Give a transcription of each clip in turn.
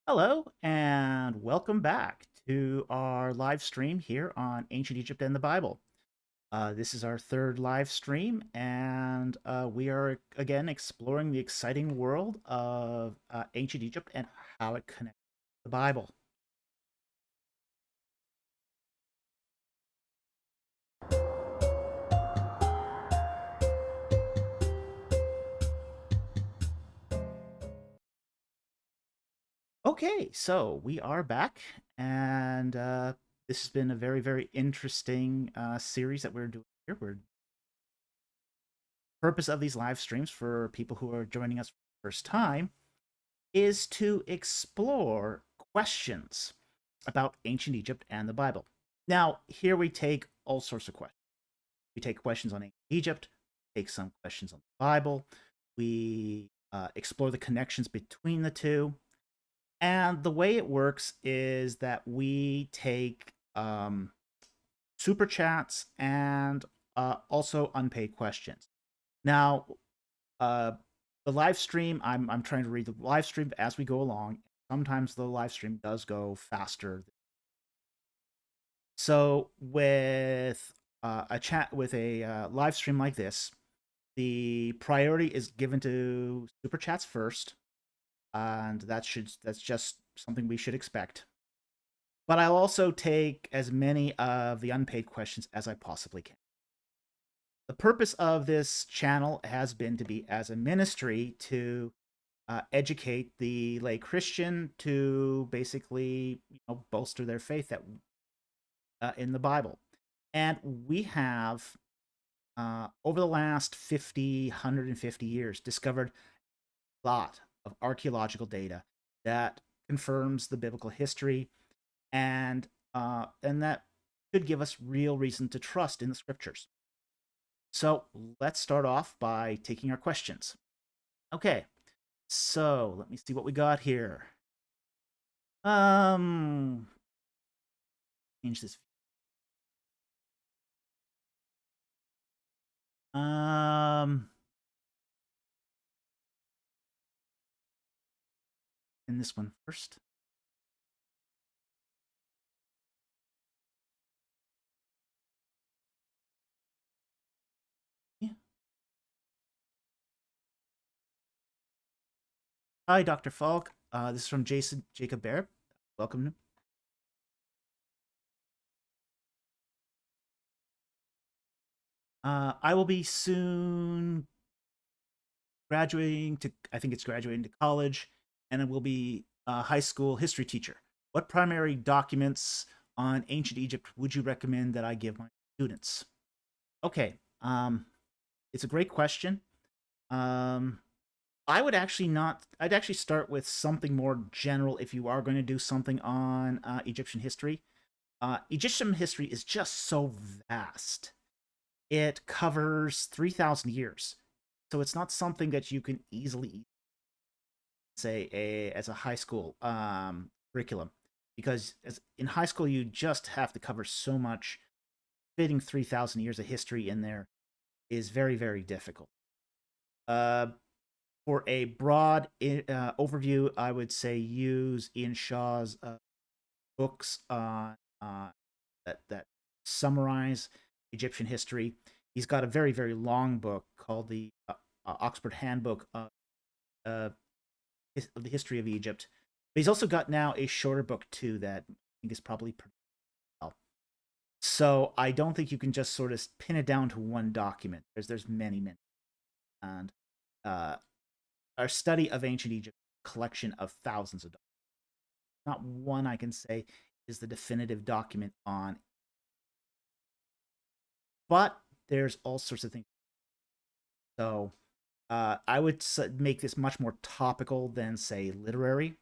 Hello, and welcome back to our live stream here on Ancient Egypt and the Bible. This is our third live stream, and we are again exploring the exciting world of ancient Egypt and how it connects to the Bible. Okay, so we are back, and this has been a very, very interesting series that we're doing here. Purpose of these live streams for people who are joining us for the first time is to explore questions about ancient Egypt and the Bible. Now, here we take all sorts of questions. We take questions on ancient Egypt, take some questions on the Bible, we explore the connections between the two. And the way it works is that we take super chats and also unpaid questions. Now, the live stream, I'm trying to read the live stream as we go along. Sometimes the live stream does go faster. So with a chat with a live stream like this, the priority is given to super chats first, and that's just something we should expect. But I'll also take as many of the unpaid questions as I possibly can. The purpose of this channel has been to be as a ministry to educate the lay Christian to basically, bolster their faith that in the Bible. And we have, over the last 150 years, discovered a lot of archaeological data that confirms the biblical history, and that should give us real reason to trust in the scriptures. So let's start off by taking our questions. Okay, so let me see what we got here. Change this. In this one first. Yeah. Hi, Dr. Falk. This is from Jacob Bear. Welcome. I will be soon graduating to, I think it's graduating to college, and I will be a high school history teacher. What primary documents on ancient Egypt would you recommend that I give my students? Okay, it's a great question. I would actually not. I'd actually start with something more general if you are going to do something on Egyptian history. Egyptian history is just so vast. It covers 3,000 years, so it's not something that you can easily say as a high school curriculum, because in high school you just have to cover so much. Fitting 3,000 years of history in there is very, very difficult. For a broad overview, I would say use Ian Shaw's books that summarize Egyptian history. He's got a very, very long book called the Oxford Handbook of the History of Egypt. But he's also got now a shorter book too that I think is probably pretty well. So I don't think you can just sort of pin it down to one document. There's many, and our study of ancient Egypt collection of thousands of documents. Not one I can say is the definitive document on, but there's all sorts of things. So I would make this much more topical than, say, literary.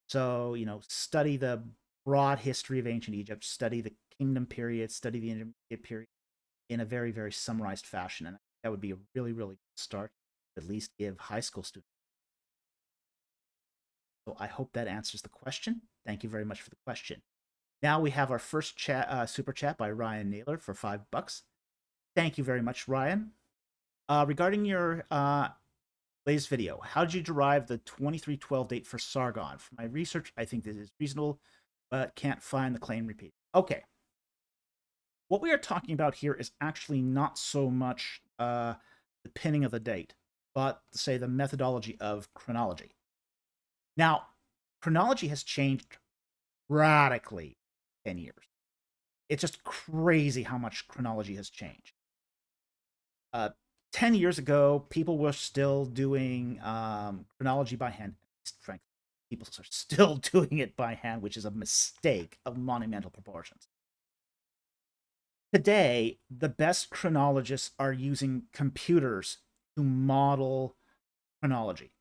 So, study the broad history of ancient Egypt, study the kingdom period, study the intermediate period in a very, very summarized fashion. And that would be a really, really good start to at least give high school students. So I hope that answers the question. Thank you very much for the question. Now we have our first chat, super chat by Ryan Naylor for $5. Thank you very much, Ryan. Regarding your latest video. How did you derive the 2312 date for Sargon? From my research, I think this is reasonable, but can't find the claim repeat. Okay. What we are talking about here is actually not so much the pinning of the date, but say the methodology of chronology. Now, chronology has changed radically in 10 years. It's just crazy how much chronology has changed. 10 years ago, people were still doing chronology by hand. Frankly, people are still doing it by hand, which is a mistake of monumental proportions. Today, the best chronologists are using computers to model chronology.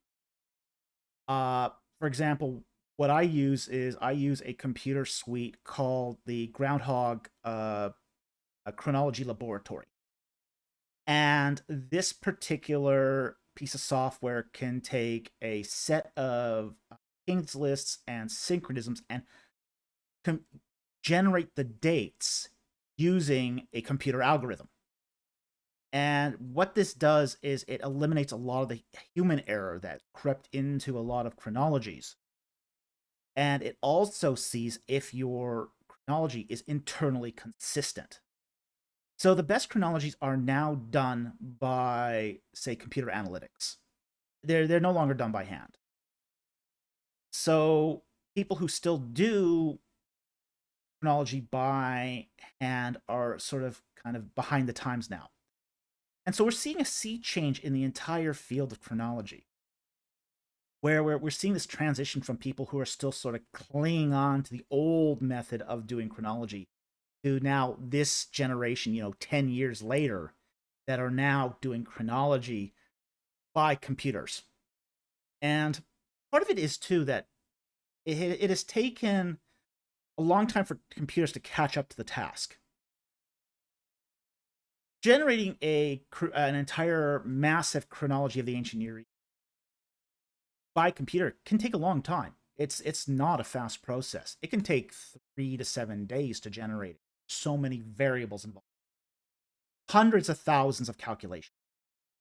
For example, what I use is I use a computer suite called the Groundhog Chronology Laboratory. And this particular piece of software can take a set of kings lists and synchronisms and generate the dates using a computer algorithm. And what this does is it eliminates a lot of the human error that crept into a lot of chronologies. And it also sees if your chronology is internally consistent. So the best chronologies are now done by, say, computer analytics. They're no longer done by hand. So people who still do chronology by hand are sort of kind of behind the times now. And so we're seeing a sea change in the entire field of chronology, where we're seeing this transition from people who are still sort of clinging on to the old method of doing chronology to now this generation, 10 years later, that are now doing chronology by computers. And part of it is, too, that it has taken a long time for computers to catch up to the task. Generating an entire massive chronology of the ancient Near East by computer can take a long time. It's not a fast process. It can take 3 to 7 days to generate it. So many variables involved. Hundreds of thousands of calculations.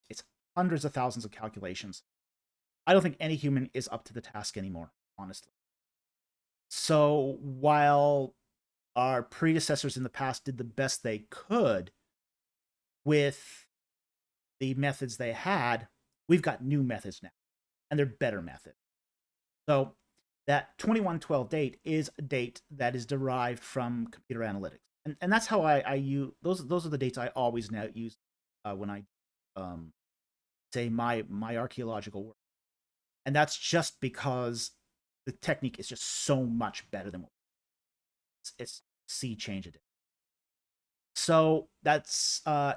It's hundreds of thousands of calculations. I don't think any human is up to the task anymore, honestly. So while our predecessors in the past did the best they could with the methods they had, we've got new methods now, and they're better methods. So that 2112 date is a date that is derived from computer analytics. And that's how I use those are the dates I always now use when I say my archaeological work. And that's just because the technique is just so much better than what it's sea change it. So that's I'm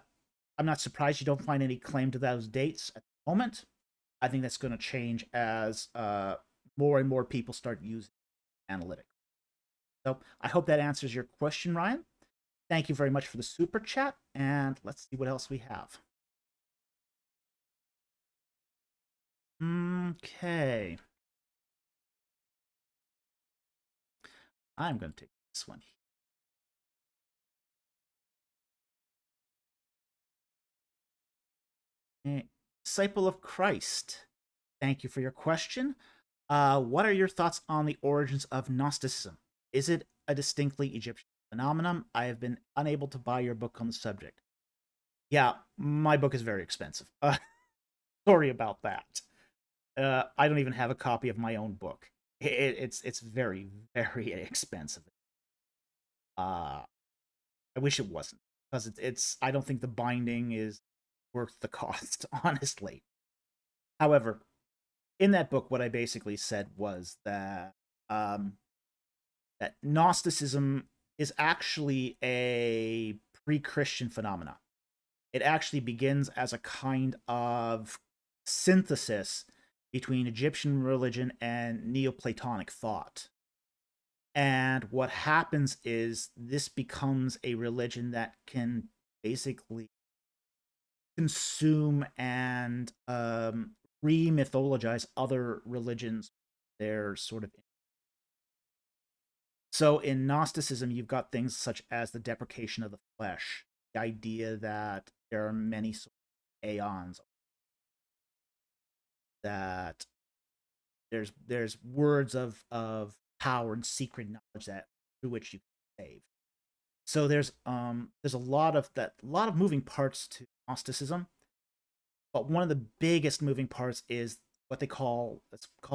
not surprised you don't find any claim to those dates at the moment. I think that's going to change as more and more people start using analytics. So I hope that answers your question, Ryan. Thank you very much for the super chat, and let's see what else we have. Okay. I'm going to take this one. Disciple of Christ, thank you for your question. What are your thoughts on the origins of Gnosticism? Is it a distinctly Egyptian phenomenon? I have been unable to buy your book on the subject. Yeah, my book is very expensive. Sorry about that. I don't even have a copy of my own book. It's very, very expensive. I wish it wasn't, because it's I don't think the binding is worth the cost, honestly. However, in that book, what I basically said was that that Gnosticism is actually a pre-Christian phenomena. It actually begins as a kind of synthesis between Egyptian religion and Neoplatonic thought. And what happens is this becomes a religion that can basically consume and re-mythologize other religions. They're sort of so in Gnosticism, you've got things such as the deprecation of the flesh, the idea that there are many aeons, that there's words of power and secret knowledge that through which you can save. So there's a lot of moving parts to Gnosticism, but one of the biggest moving parts is what it's called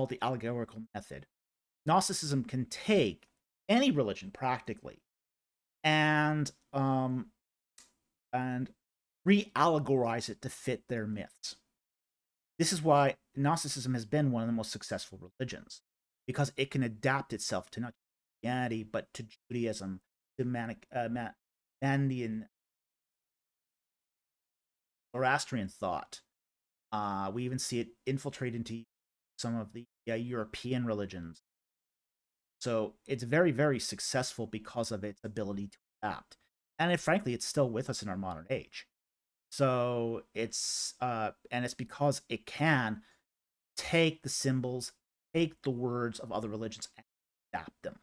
the allegorical method. Gnosticism can take any religion practically and and re-allegorize it to fit their myths. This is why Gnosticism has been one of the most successful religions, because it can adapt itself to not just Christianity, but to Judaism, to Manian, Zoroastrian thought. We even see it infiltrate into some of the European religions. So it's very, very successful because of its ability to adapt. And frankly, it's still with us in our modern age. So it's because it can take the symbols, take the words of other religions, and adapt them.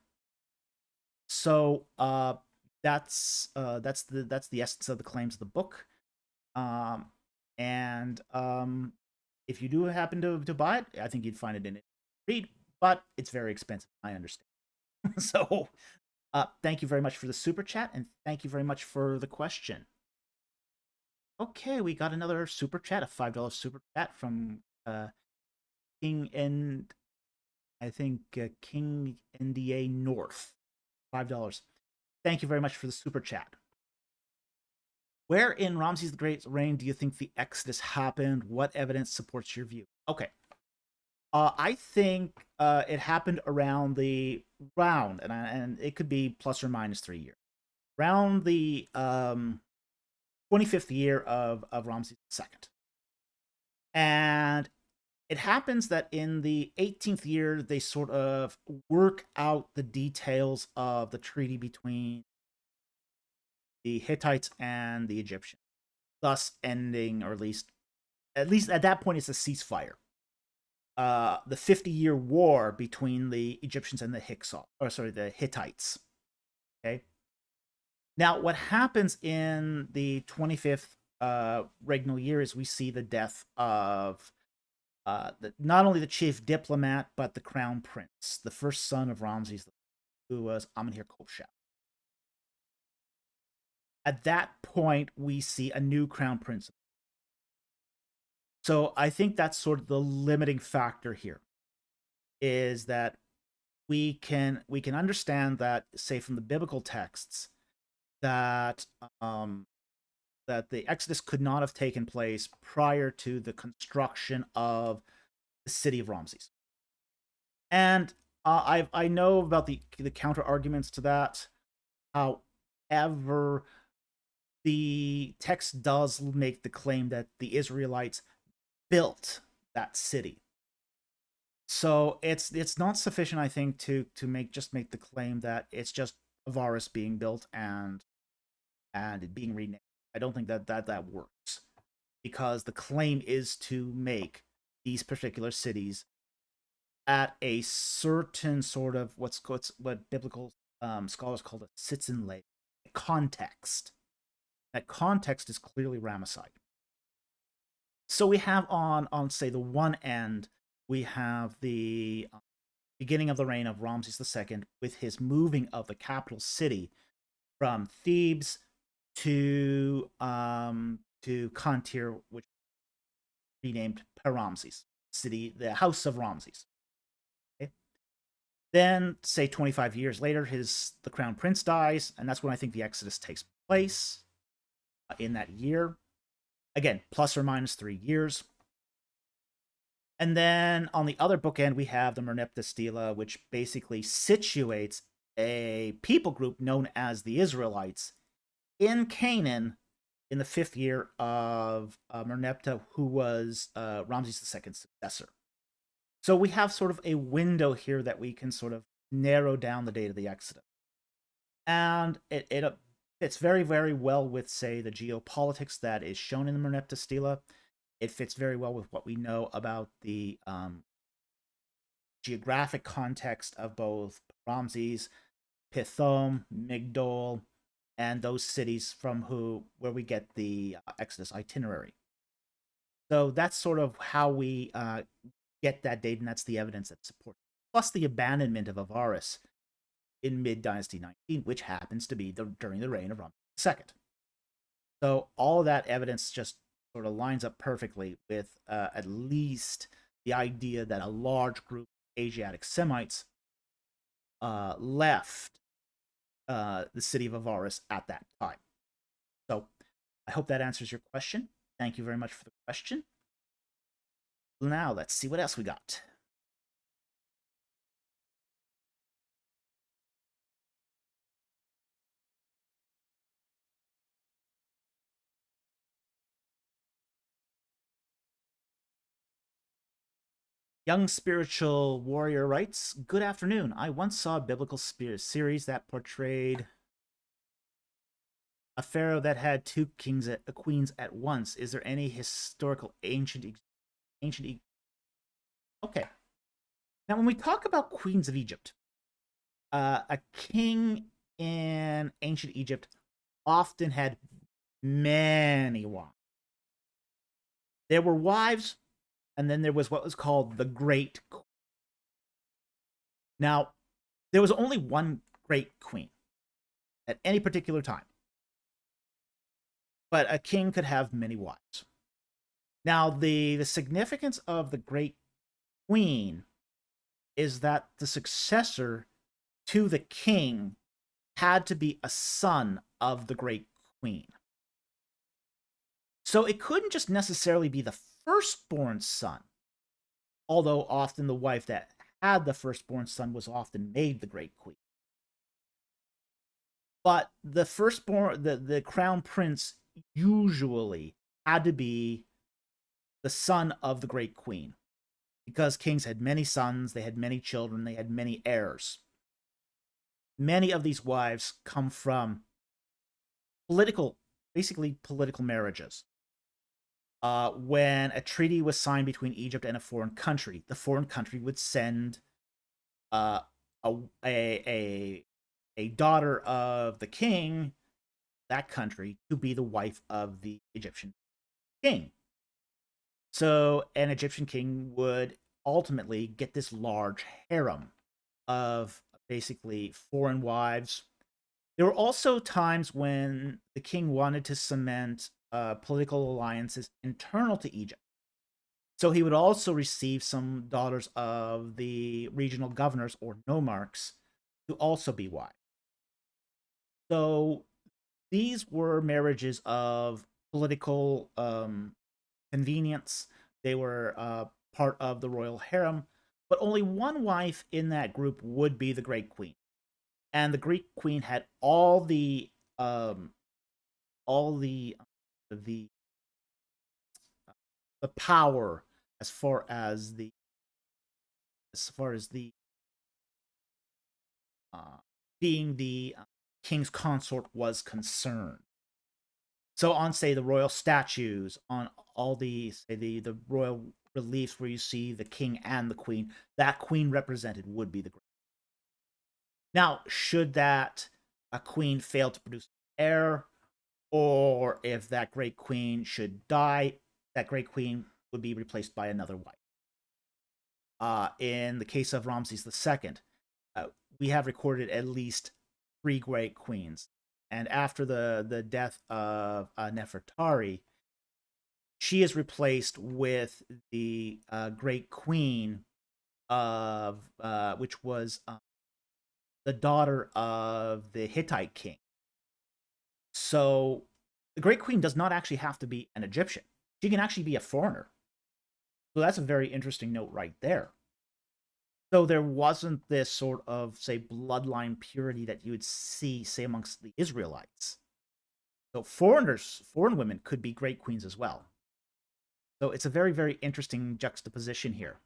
So that's the essence of the claims of the book. If you do happen to buy it, I think you'd find it in it read, but it's very expensive. I understand. So thank you very much for the super chat, and thank you very much for the question. Okay, we got another super chat, a $5 super chat from King and I think King NDA North. $5. Thank you very much for the super chat. Where in Ramesses the Great's reign do you think the Exodus happened? What evidence supports your view? Okay. I think it happened around and it could be plus or minus 3 years. Around the 25th year of Ramesses II. And it happens that in the 18th year, they sort of work out the details of the treaty between the Hittites and the Egyptians, thus ending, or at least at that point, it's a ceasefire. The 50-year war between the Egyptians and the the Hittites. Okay. Now, what happens in the 25th regnal year is we see the death of not only the chief diplomat, but the crown prince, the first son of Ramses, who was Amenhotep. At that point, we see a new crown prince. So I think that's sort of the limiting factor here, is that we can understand that, say, from the biblical texts, that that the Exodus could not have taken place prior to the construction of the city of Ramses. And I know about the counter arguments to that. However, the text does make the claim that the Israelites built that city. So it's not sufficient, I think, to make the claim that it's just Avaris being built and it being renamed. I don't think that works, because the claim is to make these particular cities at a certain sort of what biblical scholars call the sitzen lay context. That context is clearly Ramesside. So we have on say the one end, we have the beginning of the reign of Ramses II, with his moving of the capital city from Thebes to Kantir, which renamed Paramses, city, the House of Ramses. Okay. Then, say 25 years later, the crown prince dies, and that's when I think the Exodus takes place in that year. Again, plus or minus 3 years. And then on the other bookend, we have the Merneptah Stela, which basically situates a people group known as the Israelites in Canaan in the 5th year of Merneptah, who was Ramses II's successor. So we have sort of a window here that we can sort of narrow down the date of the Exodus. And it fits very, very well with, say, the geopolitics that is shown in the Merneptah Stela. It fits very well with what we know about the geographic context of both Ramses, Pithom, Migdol, and those cities where we get the Exodus itinerary. So that's sort of how we get that date, and that's the evidence that supports it. Plus the abandonment of Avaris in mid-Dynasty 19, which happens to be during the reign of Ramesses II. So all of that evidence just sort of lines up perfectly with at least the idea that a large group of Asiatic Semites left the city of Avaris at that time. So I hope that answers your question. Thank you very much for the question. Now let's see what else we got. Young spiritual warrior writes, "Good afternoon. I once saw a biblical series that portrayed a pharaoh that had two queens at once. Is there any historical ancient? Okay. Now, when we talk about queens of Egypt, a king in ancient Egypt often had many wives. There were wives, and then there was what was called the Great Queen. Now, there was only one Great Queen at any particular time, but a king could have many wives. Now, the significance of the Great Queen is that the successor to the king had to be a son of the Great Queen. So it couldn't just necessarily be the firstborn son, although often the wife that had the firstborn son was often made the Great Queen. But the firstborn, the crown prince usually had to be the son of the Great Queen, because kings had many sons, they had many children, they had many heirs. Many of these wives come from basically political marriages. When a treaty was signed between Egypt and a foreign country, the foreign country would send a daughter of the king, that country, to be the wife of the Egyptian king. So an Egyptian king would ultimately get this large harem of basically foreign wives. There were also times when the king wanted to cement political alliances internal to Egypt. So he would also receive some daughters of the regional governors or nomarchs to also be wives. So these were marriages of political convenience. They were part of the royal harem, but only one wife in that group would be the Great Queen. And the Greek Queen had all the the power as far as the being the king's consort was concerned. So on, say, the royal statues, on all the royal reliefs where you see the king and the queen, that queen represented would be the Great. Now, should that a queen fail to produce an heir, or if that Great Queen should die, that Great Queen would be replaced by another wife. In the case of Ramesses II, we have recorded at least 3 Great Queens. And after the death of Nefertari, she is replaced with the Great Queen of which was the daughter of the Hittite king. So the Great Queen does not actually have to be an Egyptian. She can actually be a foreigner. So that's a very interesting note right there. So there wasn't this sort of, say, bloodline purity that you would see, say, amongst the Israelites. So foreign women could be Great Queens as well. So it's a very, very interesting juxtaposition here.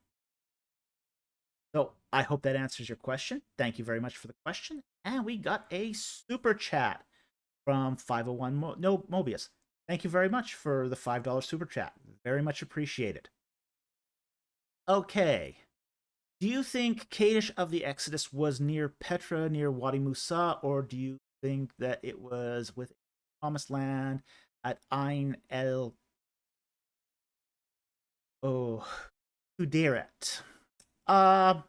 So I hope that answers your question. Thank you very much for the question. And we got a super chat from 501 Mobius. Thank you very much for the $5 super chat. Very much appreciated. Okay. Do you think Kadesh of the Exodus was near Petra, near Wadi Musa, or do you think that it was with Promised Land at Ain el Oh, el-Udiret. Uh,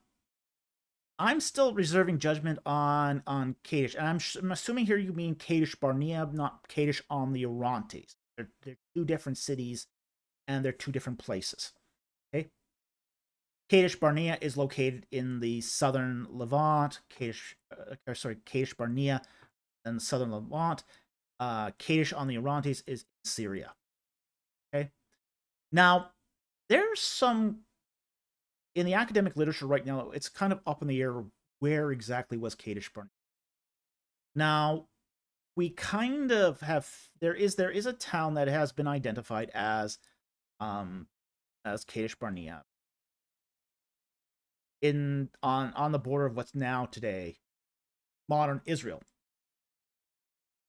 I'm still reserving judgment on Kadesh, and I'm assuming here you mean Kadesh Barnea, not Kadesh on the Orontes. They're two different cities, and they're two different places. Okay, Kadesh Barnea is located in the southern Levant. Kadesh Barnea in the southern Levant. Kadesh on the Orontes is in Syria. Okay, now there's some in the academic literature right now. It's kind of up in the air where exactly was Kadesh Barnea. Now we kind of have there is a town that has been identified um as Kadesh Barnea in on the border of what's now today modern Israel.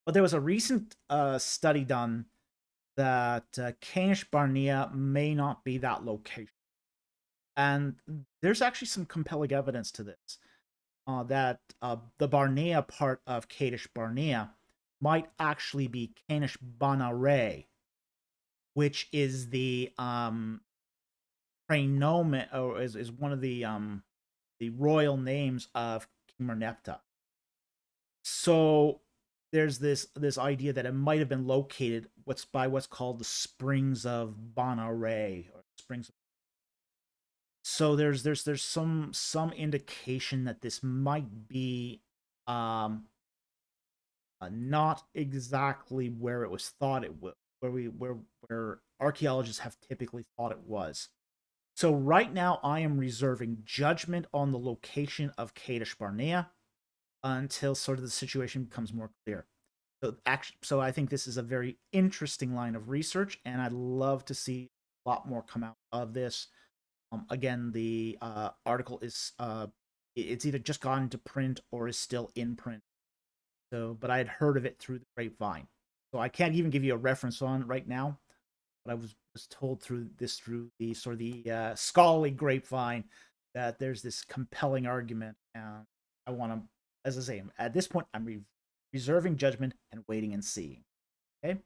But there was a recent study done that Kadesh Barnea may not be that location, and there's actually some compelling evidence to this. That the Barnea part of Kadesh Barnea might actually be Kadesh Banare, which is the praenomen, or is one of the royal names of King Merneptah. So there's this idea that it might have been located what's called the Springs of Banare, or Springs of. So there's some indication that this might be um not exactly where it was thought it would, where archaeologists have typically thought it was. So right now I am reserving judgment on the location of Kadesh Barnea until sort of the situation becomes more clear. So I think this is a very interesting line of research, and I'd love to see a lot more come out of this. Again, the article is it's either just gone into print or is still in print. So, but I had heard of it through the grapevine. So I can't even give you a reference on it right now. But I was told through the sort of the scholarly grapevine that there's this compelling argument, and I want to, as I say, at this point, I'm reserving judgment and waiting and seeing. Okay,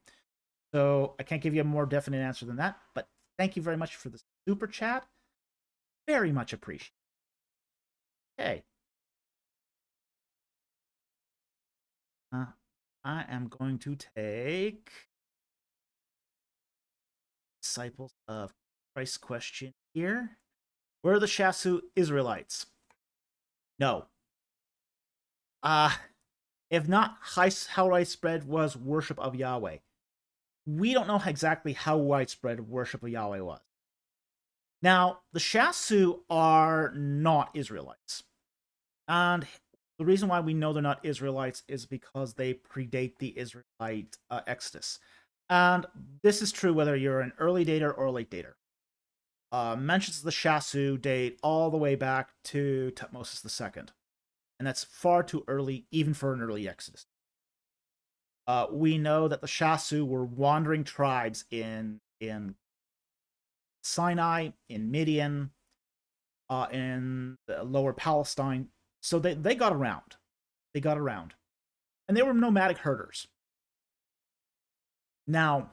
so I can't give you a more definite answer than that. But thank you very much for the super chat. Very much appreciated. Okay, I am going to take disciples of Christ question here. Were the Shasu Israelites? No. If not, how widespread was worship of Yahweh? We don't know exactly how widespread worship of Yahweh was. Now, the Shasu are not Israelites. And the reason why we know they're not Israelites is because they predate the Israelite Exodus. And this is true whether you're an early dater or a late dater. Mentions of the Shasu date all the way back to Tutmosis II. And that's far too early, even for an early Exodus. We know that the Shasu were wandering tribes in Sinai, in Midian, in the lower Palestine. So they got around. They got around. And they were nomadic herders. Now,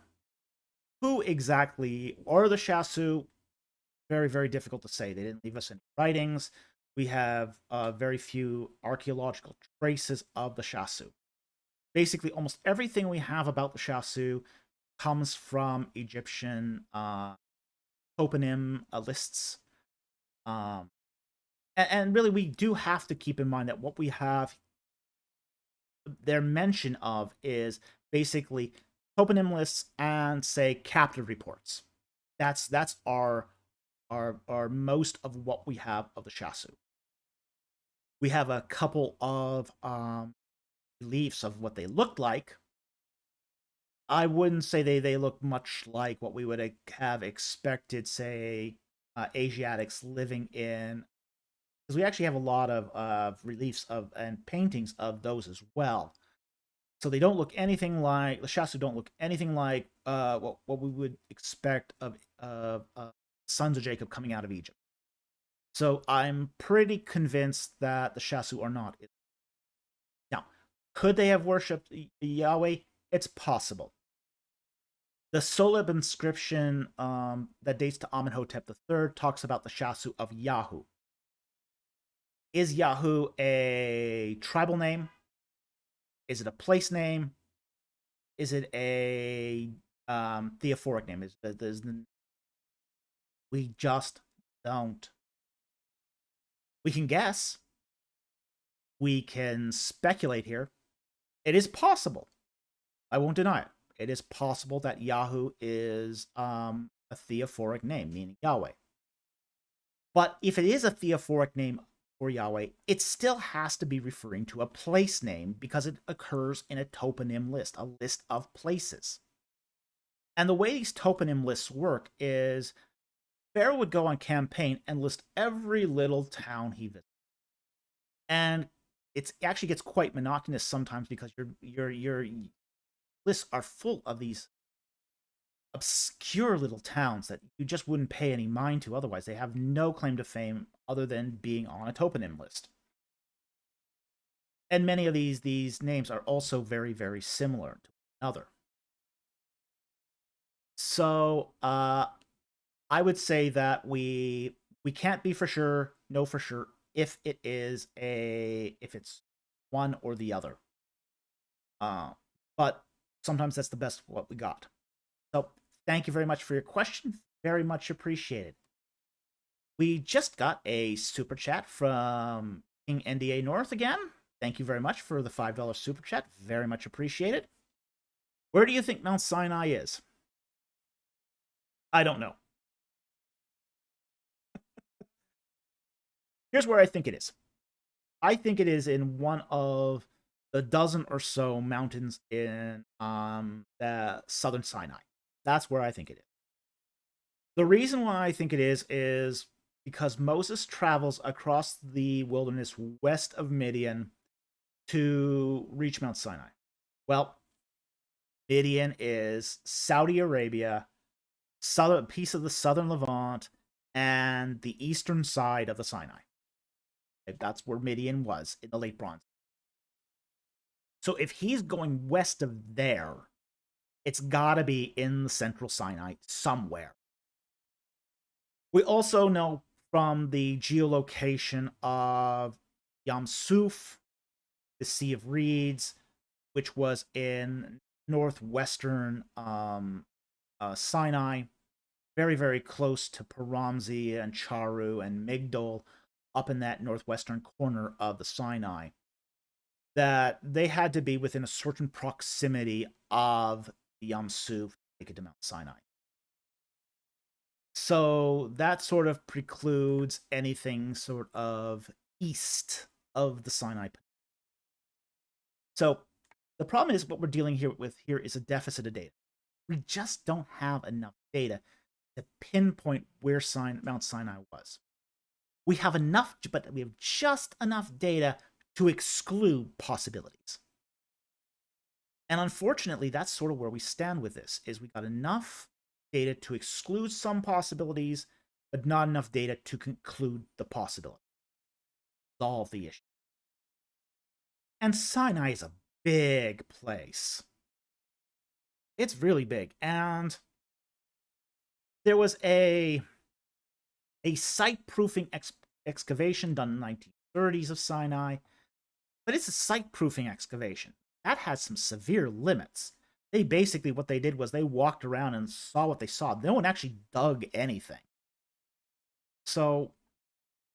who exactly are the Shasu? Very, very difficult to say. They didn't leave us any writings. We have very few archaeological traces of the Shasu. Basically, almost everything we have about the Shasu comes from Egyptian toponym lists. And really, we do have to keep in mind that what we have their mention of is basically toponym lists and, say, captive reports. That's our most of what we have of the Shasu. We have a couple of beliefs of what they looked like. I wouldn't say they look much like what we would have expected, say, Asiatics living in, because we actually have a lot of reliefs of and paintings of those as well. So they don't look anything like the Shasu. Don't look anything like what we would expect of sons of Jacob coming out of Egypt. So I'm pretty convinced that the Shasu are not. Now, could they have worshipped Yahweh? It's possible. The Soleb inscription that dates to Amenhotep III talks about the Shasu of Yahu. Is Yahu a tribal name? Is it a place name? Is it a theophoric name? We just don't. We can guess. We can speculate here. It is possible. I won't deny it. It is possible that Yahu is a theophoric name, meaning Yahweh. But if it is a theophoric name for Yahweh, it still has to be referring to a place name because it occurs in a toponym list, a list of places. And the way these toponym lists work is Pharaoh would go on campaign and list every little town he visited. And it actually gets quite monotonous sometimes because your lists are full of these obscure little towns that you just wouldn't pay any mind to otherwise. They have no claim to fame other than being on a toponym list. And many of these names are also very, very similar to another. So I would say that we can't be for sure, know for sure if it's one or the other. But sometimes that's the best what we got. So thank you very much for your question. Very much appreciated. We just got a super chat from King NDA North again. Thank you very much for the $5 super chat. Very much appreciated. Where do you think Mount Sinai is? I don't know. Here's where I think it is. I think it is in one of the dozen or so mountains in the southern Sinai. That's where I think it is. The reason why I think it is because Moses travels across the wilderness west of Midian to reach Mount Sinai. Well, Midian is Saudi Arabia, southern piece of the southern Levant, and the eastern side of the Sinai. That's where Midian was in the late Bronze. So if he's going west of there, it's got to be in the central Sinai somewhere. We also know from the geolocation of Yam Suf, the Sea of Reeds, which was in northwestern Sinai, very, very close to Paramzi and Charu and Migdol, up in that northwestern corner of the Sinai, that they had to be within a certain proximity of the Yam Suf to take it to Mount Sinai. So that sort of precludes anything sort of east of the Sinai. So the problem is what we're dealing with here is a deficit of data. We just don't have enough data to pinpoint where Mount Sinai was. We have enough, but we have just enough data to exclude possibilities. And unfortunately, that's sort of where we stand with this, is we got enough data to exclude some possibilities, but not enough data to conclude the possibility. Solve the issue. And Sinai is a big place. It's really big. And there was a site-proofing excavation done in the 1930s of Sinai, but it's a site-proofing excavation. That has some severe limits. They basically, what they did was they walked around and saw what they saw. No one actually dug anything. So,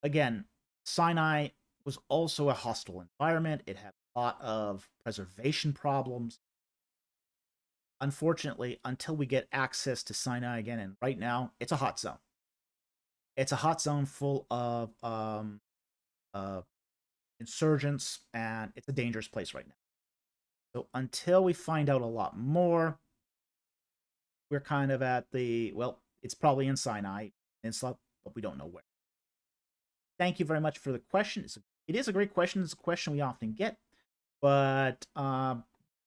again, Sinai was also a hostile environment. It had a lot of preservation problems. Unfortunately, until we get access to Sinai again, and right now, it's a hot zone. It's a hot zone full of insurgents, and it's a dangerous place right now. So until we find out a lot more, we're kind of at the, well, it's probably in Sinai, but we don't know where. Thank you very much for the question. It is a great question. It's a question we often get, but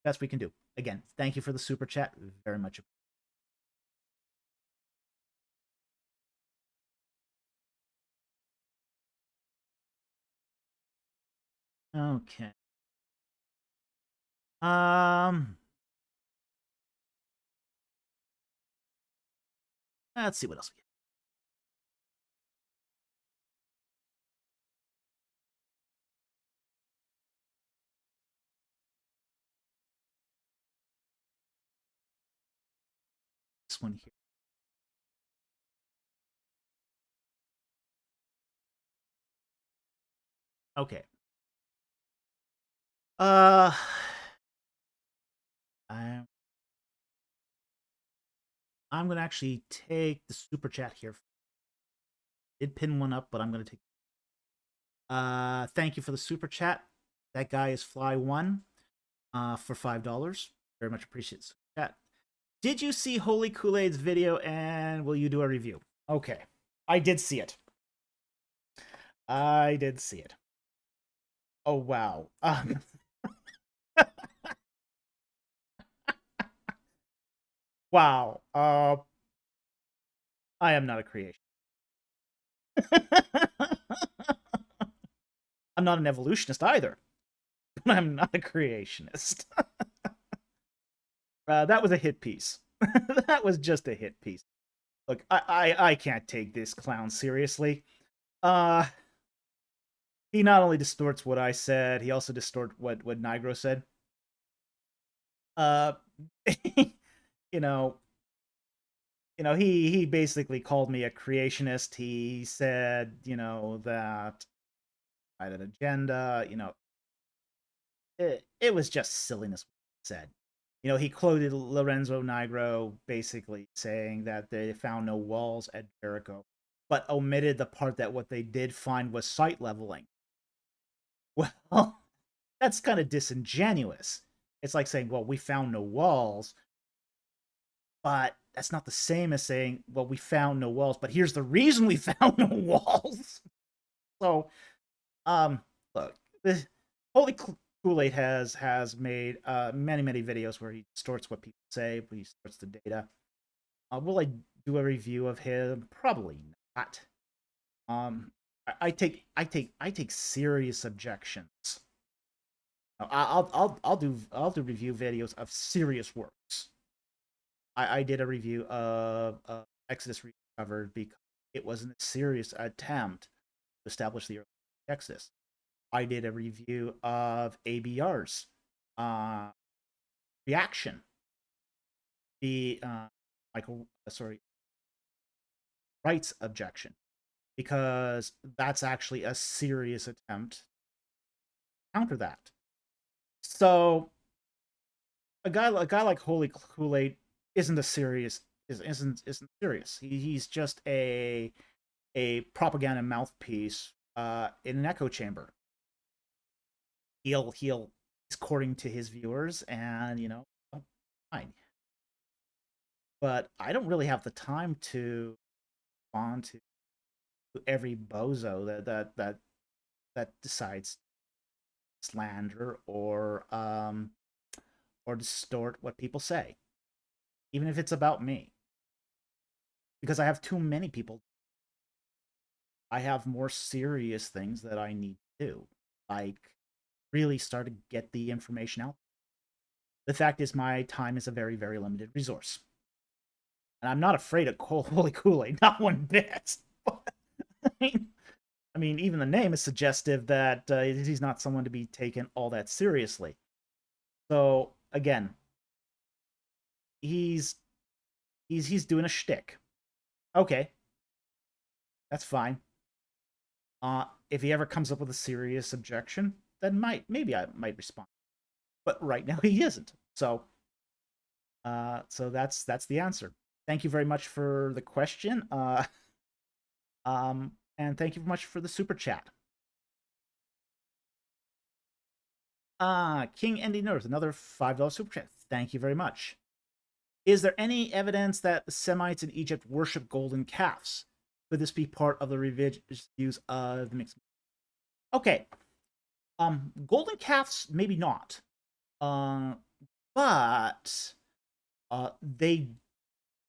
best we can do. Again, thank you for the super chat. Very much. Okay. Um, Let's see what else we have. This one here. Okay. I'm I'm gonna actually take the super chat here. Did pin one up, but I'm gonna take. Thank you for the super chat. That guy is Fly1 for $5. Very much appreciate super chat. Did you see Holy Koolaid's video and will you do a review? Okay. I did see it. I did see it. Oh, wow. Wow. I am not a creation. I'm not an evolutionist either. But I'm not a creationist. That was a hit piece. That was just a hit piece. Look, I can't take this clown seriously. He not only distorts what I said, he also distorts what Nigro said. Uh, you know, he basically called me a creationist. He said, that I had an agenda. It was just silliness. Said, he quoted Lorenzo Nigro basically saying that they found no walls at Jericho, but omitted the part that what they did find was site leveling. Well, that's kind of disingenuous. It's like saying, well, we found no walls, but that's not the same as saying, well, we found no walls, but here's the reason we found no walls. So, look, the Holy Koolaid has made many videos where he distorts what people say, he distorts the data. Will I do a review of him? Probably not. I take serious objections. I'll do review videos of serious works. I did a review of Exodus Recovered because it was a serious attempt to establish the early Exodus. I did a review of ABR's reaction. The Wright's objection, because that's actually a serious attempt to counter that. So a guy like Holy Koolaid isn't serious. He's just a propaganda mouthpiece in an echo chamber. He's courting to his viewers, and fine. But I don't really have the time to respond to every bozo that decides slander or distort what people say, even if it's about me, because I have too many people. I have more serious things that I need to do, like really start to get the information out. The fact is, my time is a very, very limited resource, and I'm not afraid of Holy Koolaid, not one bit. I mean, even the name is suggestive that he's not someone to be taken all that seriously. So again, he's doing a shtick. Okay, that's fine. If he ever comes up with a serious objection, then maybe I might respond. But right now he isn't. So that's the answer. Thank you very much for the question. And thank you very much for the super chat. King Ending Earth, another $5 super chat. Thank you very much. Is there any evidence that the Semites in Egypt worship golden calves? Could this be part of the revisionist views of the mixed? Okay. Golden calves, maybe not. But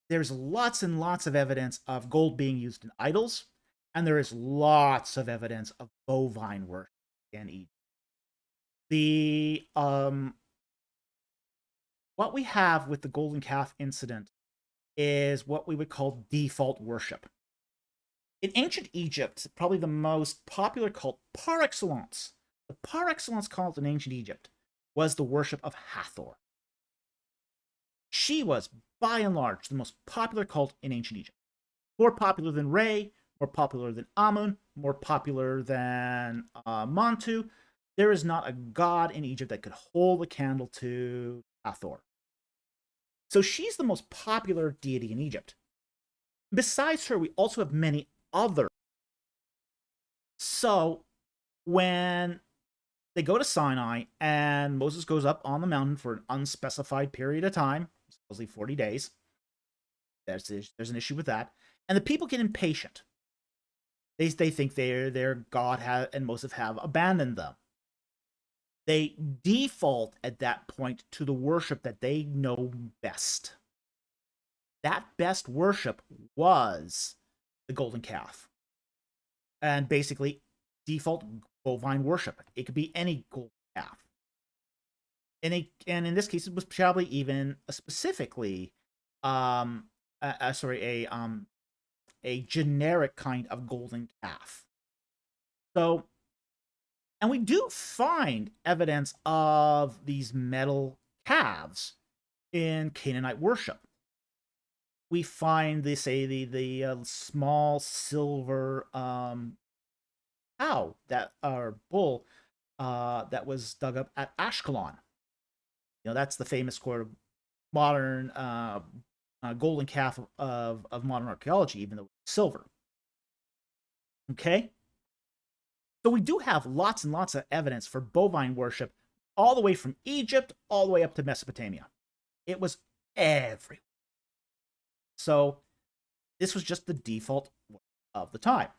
there's lots and lots of evidence of gold being used in idols, and there is lots of evidence of bovine worship in Egypt. The what we have with the golden calf incident is what we would call default worship. In ancient Egypt, probably the most popular cult par excellence, the par excellence cult in ancient Egypt, was the worship of Hathor. She was, by and large, the most popular cult in ancient Egypt. More popular than Re, more popular than Amun, more popular than Montu. There is not a god in Egypt that could hold a candle to Hathor. So she's the most popular deity in Egypt. Besides her, we also have many other. So when they go to Sinai and Moses goes up on the mountain for an unspecified period of time, supposedly 40 days, there's an issue with that. And the people get impatient. They think their God and Moses have abandoned them. They default at that point to the worship that they know best. That best worship was the golden calf. And basically, default bovine worship. It could be any golden calf. And in this case, it was probably even specifically, a generic kind of golden calf. So, and we do find evidence of these metal calves in Canaanite worship. We find the small silver cow or bull that was dug up at Ashkelon. That's the famous modern golden calf of modern archaeology, even though it's silver. Okay? So we do have lots and lots of evidence for bovine worship all the way from Egypt all the way up to Mesopotamia. It was everywhere. So this was just the default of the time.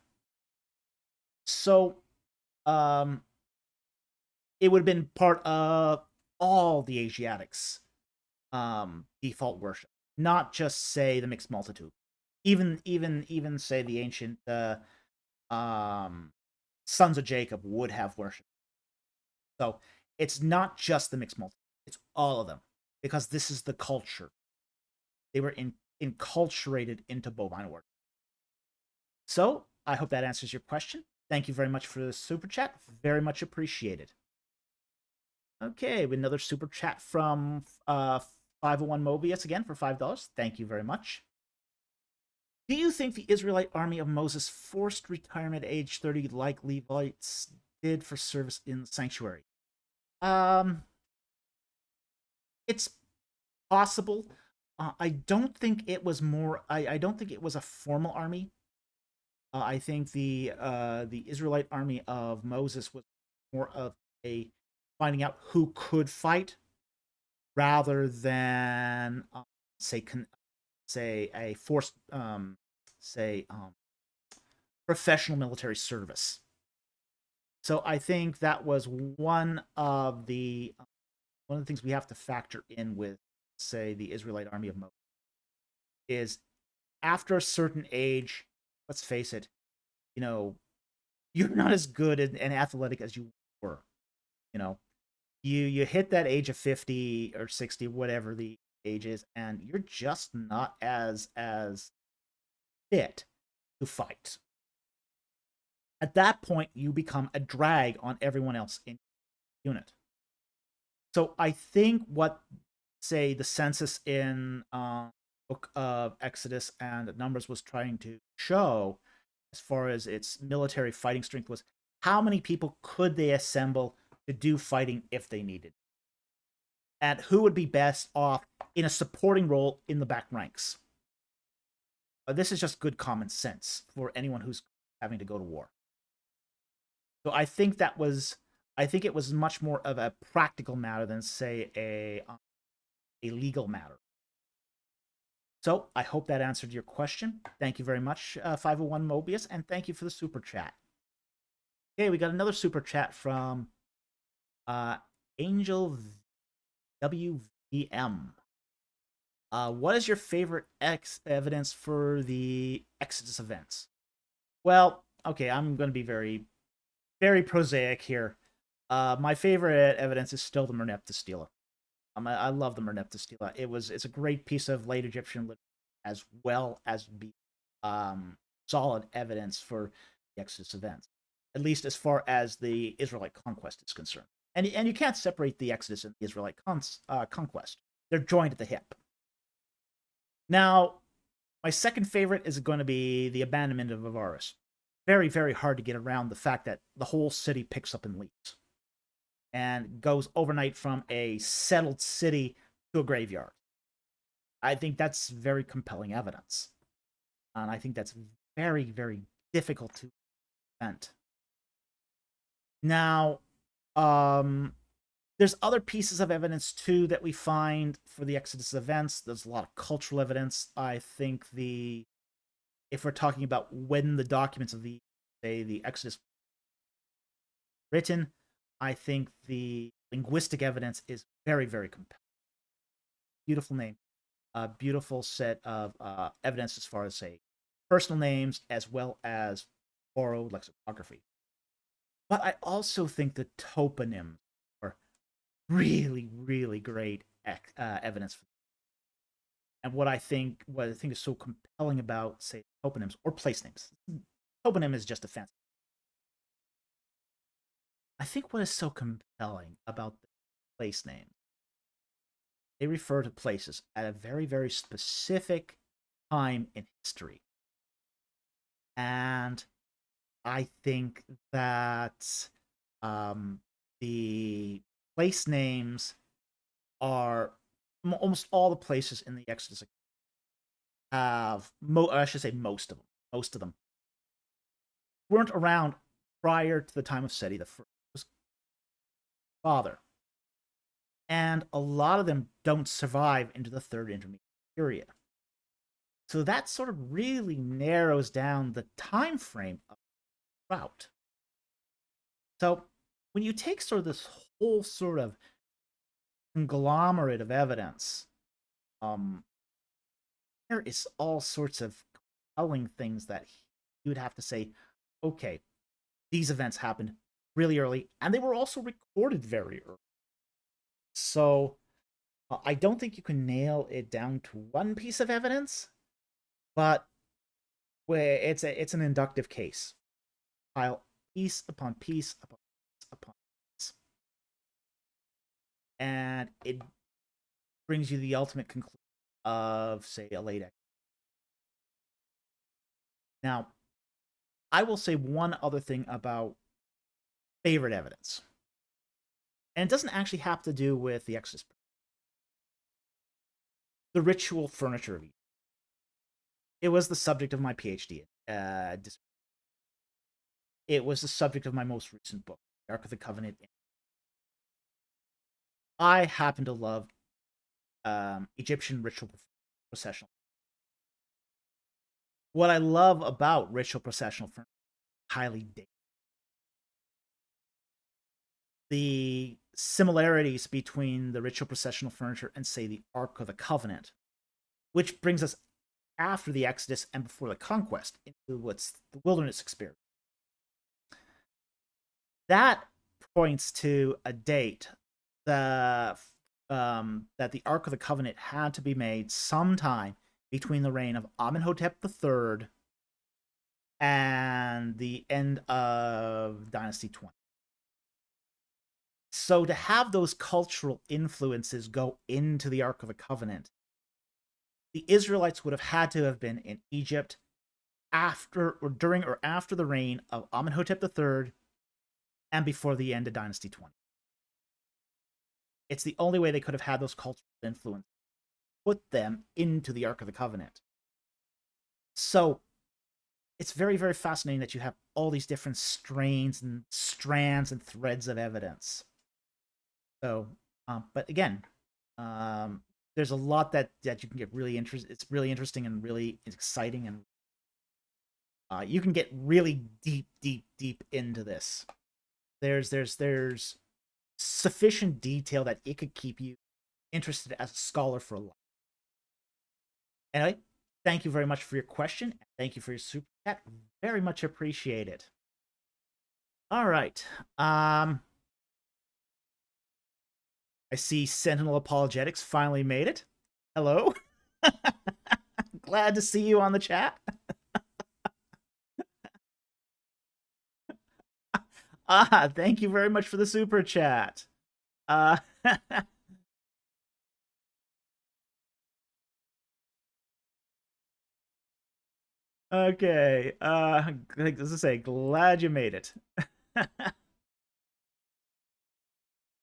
So it would have been part of all the Asiatics' default worship, not just, say, the mixed multitude. Even say the ancient sons of Jacob would have worship. So it's not just the mixed multitude; it's all of them, because this is the culture. They were enculturated into bovine worship. So I hope that answers your question. Thank you very much for the super chat. Very much appreciated. Okay, another super chat from 501 Mobius again for $5. Thank you very much. Do you think the Israelite army of Moses forced retirement at age 30 like Levites did for service in the sanctuary? It's possible. I don't think it was more. I don't think it was a formal army. I think the Israelite army of Moses was more of a finding out who could fight, rather than say a forced professional military service. So I think that was one of the things we have to factor in with, say, the Israelite army of Moses, is after a certain age, let's face it, you're not as good and athletic as you were. You hit that age of 50 or 60, whatever the age is, and you're just not as fit to fight. At that point, you become a drag on everyone else in the unit. So I think what, say, the census in Book of Exodus and Numbers was trying to show, as far as its military fighting strength, was how many people could they assemble to do fighting if they needed, and who would be best off in a supporting role in the back ranks. This is just good common sense for anyone who's having to go to war. So I think it was much more of a practical matter than, say, a legal matter. So I hope that answered your question. Thank you very much, 501 Mobius, and thank you for the super chat. Okay, we got another super chat from Angel WVM. What is your favorite evidence for the Exodus events? Well, okay, I'm going to be very, very prosaic here. My favorite evidence is still the Merneptah Stela. I love the Merneptah Stela. It's a great piece of late Egyptian literature. as well as be solid evidence for the Exodus events, at least as far as the Israelite conquest is concerned. And you can't separate the Exodus and the Israelite conquest. They're joined at the hip. Now, my second favorite is going to be the abandonment of Avaris. Very, very hard to get around the fact that the whole city picks up and leaves and goes overnight from a settled city to a graveyard. I think that's very compelling evidence. And I think that's very, very difficult to prevent. Now, there's other pieces of evidence too that we find for the Exodus events. There's a lot of cultural evidence. I think if we're talking about when the documents of the Exodus written, I think the linguistic evidence is very, very compelling. Beautiful name, a beautiful set of evidence as far as, say, personal names as well as borrowed lexicography. But I also think the toponyms are really, really great evidence for. And what I think is so compelling about, say, toponyms or place names. Toponym is just a fancy. I think what is so compelling about the place names, they refer to places at a very, very specific time in history. And I think that the place names are almost all the places in the Exodus have, I should say most of them weren't around prior to the time of Seti the First father. And a lot of them don't survive into the third intermediate period. So that sort of really narrows down the time frame of the route. So when you take sort of this whole sort of conglomerate of evidence, there is all sorts of compelling things that you would have to say, okay, these events happened really early, and they were also recorded very early. So I don't think you can nail it down to one piece of evidence, but where it's an inductive case. Pile piece upon piece upon piece upon piece, and it brings you the ultimate conclusion of, say, a late Exodus. Now, I will say one other thing about favorite evidence. And it doesn't actually have to do with the Exodus. The ritual furniture of Egypt. It was the subject of my PhD. It was the subject of my most recent book, The Ark of the Covenant. I happen to love Egyptian ritual processional. What I love about ritual processional furniture is highly dated. The similarities between the ritual processional furniture and, say, the Ark of the Covenant, which brings us after the Exodus and before the conquest into what's the wilderness experience. That points to a date that the Ark of the Covenant had to be made sometime between the reign of Amenhotep III and the end of Dynasty 20. So to have those cultural influences go into the Ark of the Covenant, the Israelites would have had to have been in Egypt after or during or after the reign of Amenhotep III and before the end of Dynasty 20. It's the only way they could have had those cultural influences put them into the Ark of the Covenant. So it's very, very fascinating that you have all these different strains and strands and threads of evidence. So, but again, there's a lot that you can get really interested. It's really interesting and really exciting, and you can get really deep into this. There's sufficient detail that it could keep you interested as a scholar for a life. Anyway, thank you very much for your question, and thank you for your super chat. Very much appreciated. All right. I see Sentinel Apologetics finally made it. Hello. Glad to see you on the chat. Thank you very much for the super chat. Okay. Like to say, glad you made it.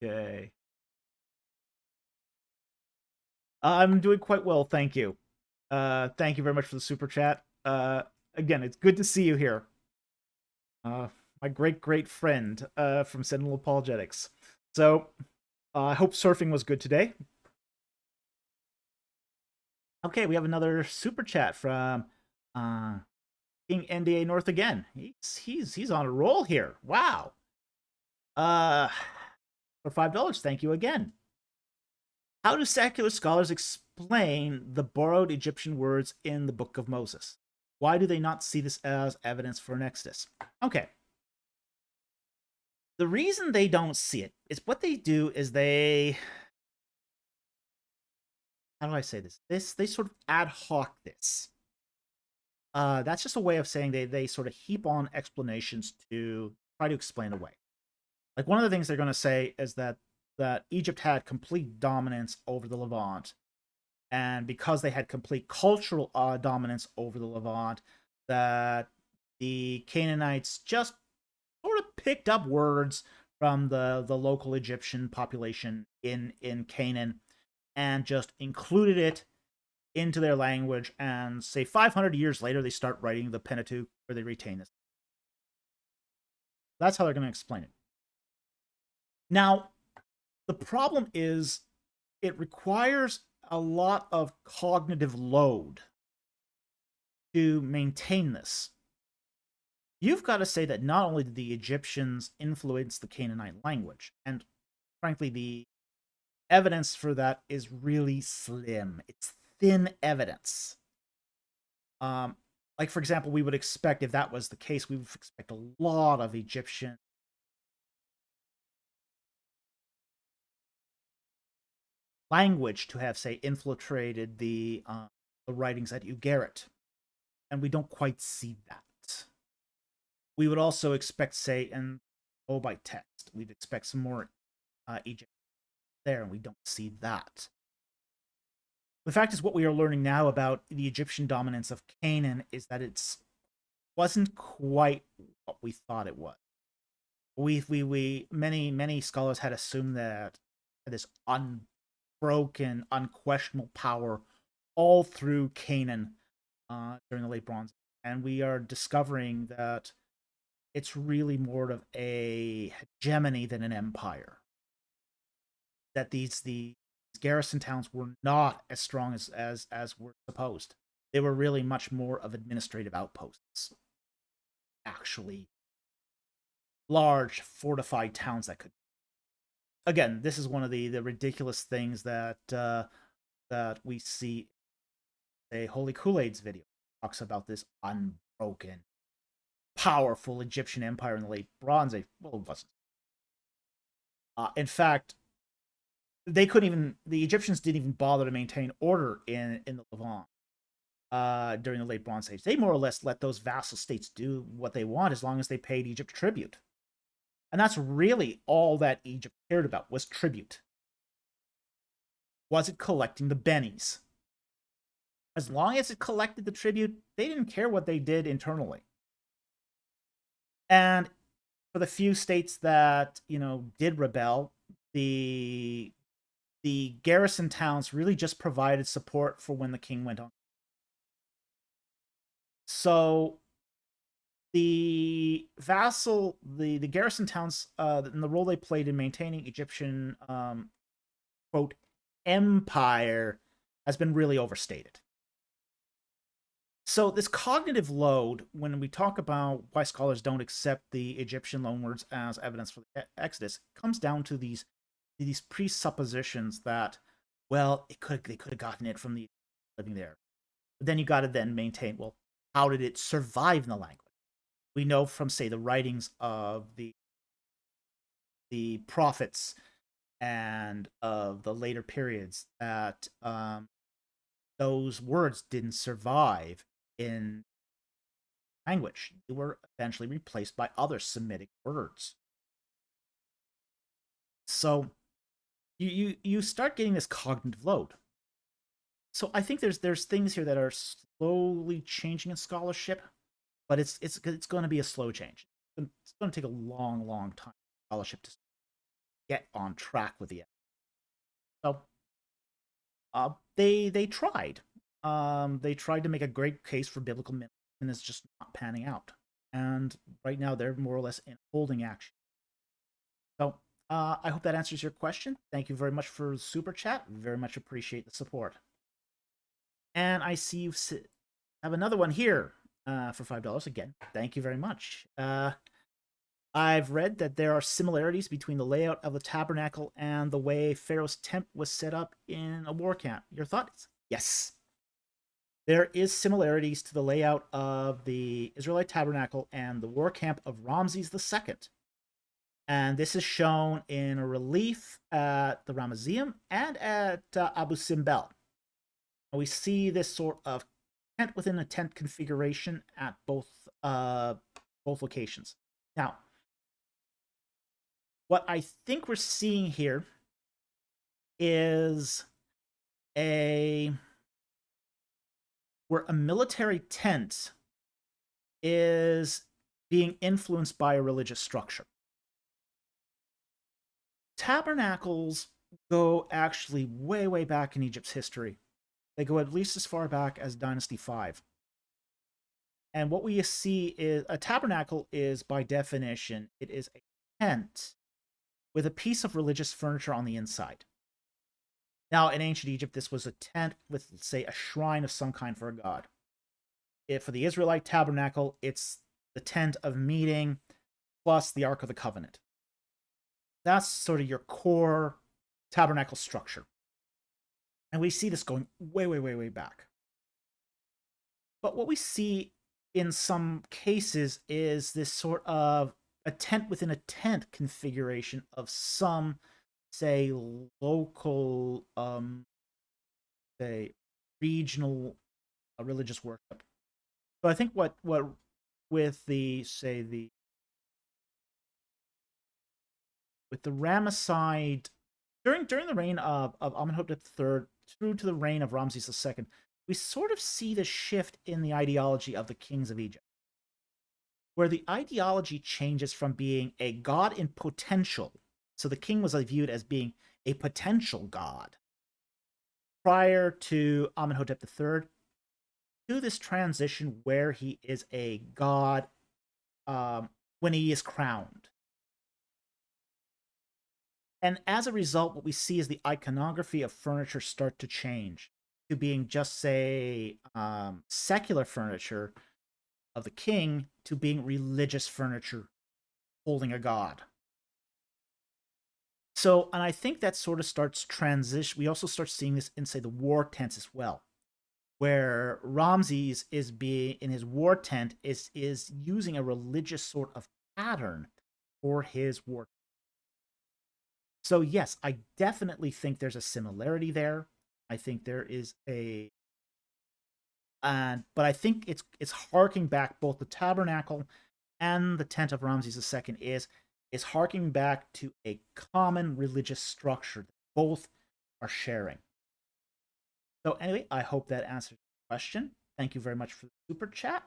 Okay. I'm doing quite well, thank you. Thank you very much for the super chat. Again, it's good to see you here. My great friend from Sentinel Apologetics. So, I hope surfing was good today. Okay, we have another super chat from King NDA North again. He's on a roll here. Wow. For $5, thank you again. How do secular scholars explain the borrowed Egyptian words in the Book of Moses? Why do they not see this as evidence for an exodus? Okay. The reason they don't see it is what they do is they... How do I say this? They sort of ad hoc this. That's just a way of saying they sort of heap on explanations to try to explain away. Like, one of the things they're going to say is that Egypt had complete dominance over the Levant, and because they had complete cultural dominance over the Levant, that the Canaanites just sort of picked up words from the local Egyptian population in Canaan and just included it into their language, and say 500 years later they start writing the Pentateuch, where they retain this. That's how they're going to explain it. Now, the problem is it requires a lot of cognitive load to maintain this. You've got to say that not only did the Egyptians influence the Canaanite language, and frankly, the evidence for that is really slim. It's thin evidence. Like, for example, we would expect, if that was the case, we would expect a lot of Egyptian language to have, say, infiltrated the writings at el-Udiret, and we don't quite see that. We would also expect, say, in Moabite text, we'd expect some more Egypt there, and we don't see that. The fact is, what we are learning now about the Egyptian dominance of Canaan is that it wasn't quite what we thought it was. Many scholars had assumed that this unbroken, unquestionable power all through Canaan during the Late Bronze, and we are discovering that it's really more of a hegemony than an empire. That these garrison towns were not as strong as were supposed. They were really much more of administrative outposts. Actually, large fortified towns that could... Again, this is one of the ridiculous things that that we see. A Holy Koolaid's video talks about this unbroken, powerful Egyptian empire in the late Bronze Age. Well, it wasn't. In fact, they couldn't even... The Egyptians didn't even bother to maintain order in the Levant during the late Bronze Age. They more or less let those vassal states do what they want as long as they paid Egypt tribute. And that's really all that Egypt cared about, was tribute. Was it collecting the bennies? As long as it collected the tribute, they didn't care what they did internally. And for the few states that, did rebel, the garrison towns really just provided support for when the king went on. So the garrison towns, and the role they played in maintaining Egyptian, quote, empire, has been really overstated. So this cognitive load, when we talk about why scholars don't accept the Egyptian loanwords as evidence for the Exodus, comes down to these presuppositions that, well, they could have gotten it from the living there. But then you got to then maintain, well, how did it survive in the language? We know from, say, the writings of the prophets and of the later periods that those words didn't survive in language. They were eventually replaced by other Semitic words. So you start getting this cognitive load. So I think there's things here that are slowly changing in scholarship, but it's going to be a slow change. It's going to take a long time for scholarship to get on track with the. So they tried. They tried to make a great case for biblical minimum, and it's just not panning out. And right now, they're more or less in holding action. So I hope that answers your question. Thank you very much for the super chat. Very much appreciate the support. And I see you have another one here for $5 again. Thank you very much. I've read that there are similarities between the layout of the tabernacle and the way Pharaoh's tent was set up in a war camp. Your thoughts? Yes. There is similarities to the layout of the Israelite tabernacle and the war camp of Ramesses II. And this is shown in a relief at the Ramesseum and at Abu Simbel. And we see this sort of tent within a tent configuration at both locations. Now, what I think we're seeing here is where a military tent is being influenced by a religious structure. Tabernacles go actually way back in Egypt's history. They go at least as far back as Dynasty 5. And what we see is a tabernacle is, by definition, it is a tent with a piece of religious furniture on the inside. Now, in ancient Egypt, this was a tent with, say, a shrine of some kind for a god. If for the Israelite tabernacle, it's the tent of meeting plus the Ark of the Covenant. That's sort of your core tabernacle structure. And we see this going way back. But what we see in some cases is this sort of a tent within a tent configuration of some, say, local, say, regional religious worship. So I think what with the, say, with the Ramesside, during the reign of Amenhotep III through to the reign of Ramses II, we sort of see the shift in the ideology of the kings of Egypt, where the ideology changes from being a god in potential. So the king was viewed as being a potential god prior to Amenhotep III, to this transition where he is a god when he is crowned. And as a result, what we see is the iconography of furniture start to change to being just, say, secular furniture of the king to being religious furniture holding a god. So, and I think that sort of starts transition. We also start seeing this in, say, the war tents as well, where Ramses is being, in his war tent, is using a religious sort of pattern for his war. So yes, I definitely think there's a similarity there. I think there is a, but I think it's harking back, both the tabernacle and the tent of Ramses II is harking back to a common religious structure that both are sharing. So anyway, I hope that answers the question. Thank you very much for the super chat.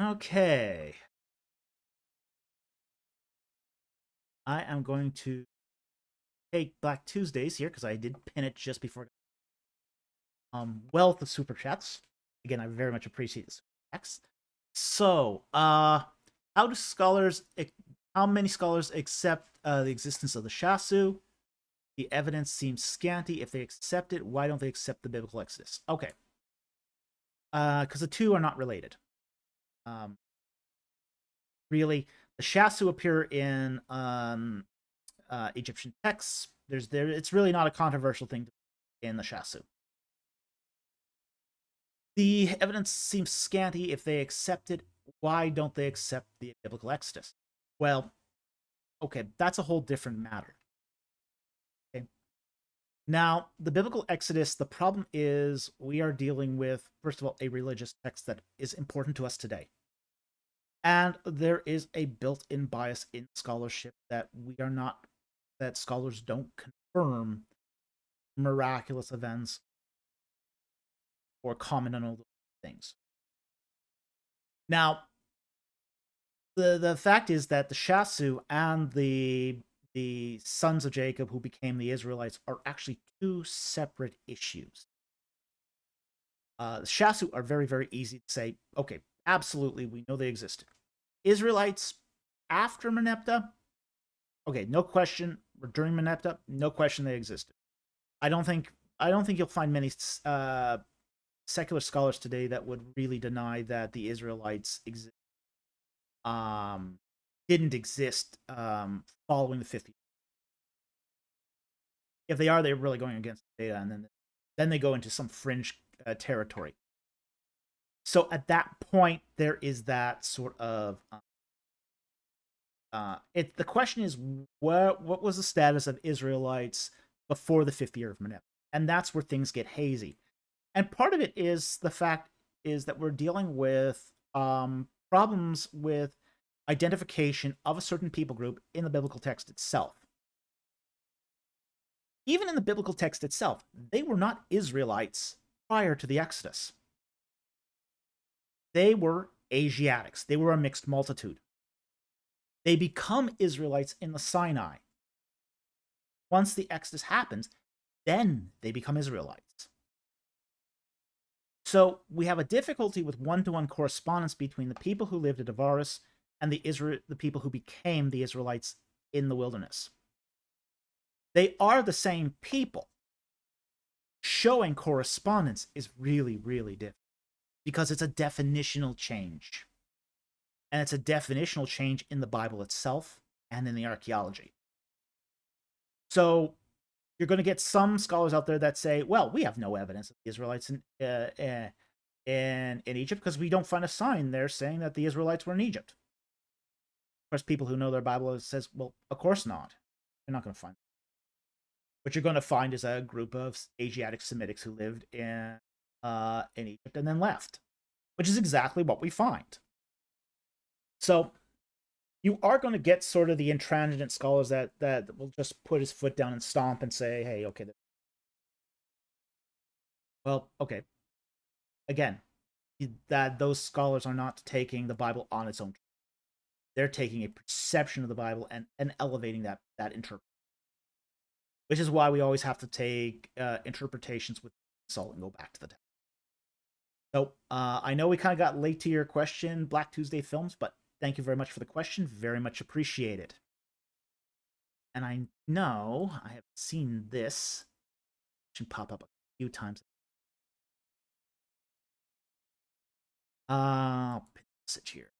Okay. I am going to take Black Tuesdays here because I did pin it just before. Wealth of super chats. Again, I very much appreciate the super chats. So, how many scholars accept the existence of the Shasu? The evidence seems scanty. If they accept it, why don't they accept the biblical Exodus? Okay. Because the two are not related. Really, the Shasu appear in Egyptian texts. It's really not a controversial thing in the Shasu. The evidence seems scanty. If they accept it, why don't they accept the biblical Exodus? Well, okay, that's a whole different matter. Okay. Now, the biblical Exodus, the problem is we are dealing with, first of all, a religious text that is important to us today. And there is a built-in bias in scholarship that that scholars don't confirm miraculous events or comment on all those things. Now, the fact is that the Shasu and the sons of Jacob who became the Israelites are actually two separate issues. The Shasu are very, very easy to say, okay, absolutely, we know they existed. Israelites after Merneptah, okay, no question. During Merneptah, no question they existed. I don't think you'll find many secular scholars today that would really deny that the Israelites um, didn't exist following the 50. If they are, they're really going against the data, and then they go into some fringe territory. So at that point, there is that sort of the question is what was the status of Israelites before the 50th year of Merneptah, and that's where things get hazy. And part of it is the fact is that we're dealing with problems with identification of a certain people group in the biblical text itself. Even in the biblical text itself, they were not Israelites prior to the Exodus. They were Asiatics. They were a mixed multitude. They become Israelites in the Sinai. Once the Exodus happens, then they become Israelites. So we have a difficulty with one-to-one correspondence between the people who lived at Avaris and the people who became the Israelites in the wilderness. They are the same people. Showing correspondence is really, really difficult because it's a definitional change. And it's a definitional change in the Bible itself and in the archaeology. So you're going to get some scholars out there that say, well, we have no evidence of the Israelites in Egypt because we don't find a sign there saying that the Israelites were in Egypt. Of course, people who know their Bible says, well, of course not. You're not going to find it. What you're going to find is a group of Asiatic Semitics who lived in Egypt and then left, which is exactly what we find. So you are going to get sort of the intransigent scholars that will just put his foot down and stomp and say, hey, okay. Well, okay. Again, that those scholars are not taking the Bible on its own. They're taking a perception of the Bible and elevating that interpretation. Which is why we always have to take interpretations with salt and go back to the text. So I know we kind of got late to your question, Black Tuesday Films, but thank you very much for the question. Very much appreciated. And I know I have seen this pop up a few times. Message here.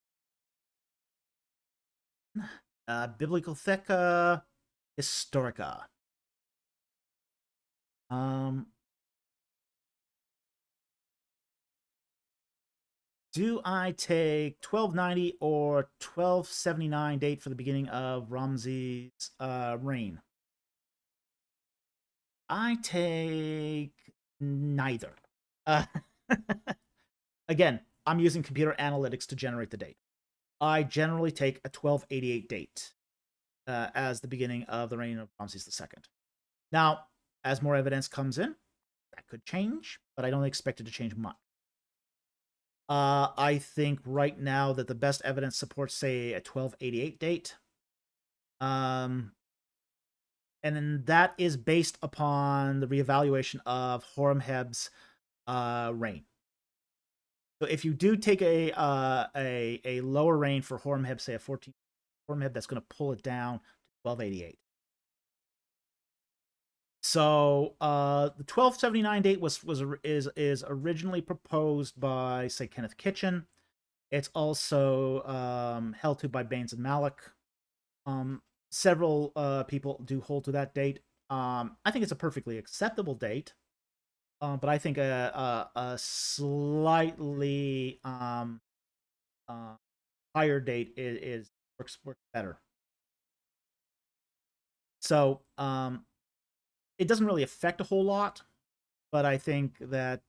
Bibliotheca Historica. Do I take 1290 or 1279 date for the beginning of Ramesses' reign? I take neither. Again, I'm using computer analytics to generate the date. I generally take a 1288 date as the beginning of the reign of Ramesses II. Now, as more evidence comes in, that could change, but I don't expect it to change much. I think right now that the best evidence supports, say, a 1288 date. And then that is based upon the reevaluation of Horemheb's reign. So if you do take a lower reign for Horemheb, say a 14 Horemheb, that's going to pull it down to 1288. So the 1279 date is originally proposed by, say, Kenneth Kitchen. It's also held to by Baines and Malik. Several people do hold to that date. I think it's a perfectly acceptable date, but I think a slightly higher date works better. So it doesn't really affect a whole lot, but I think that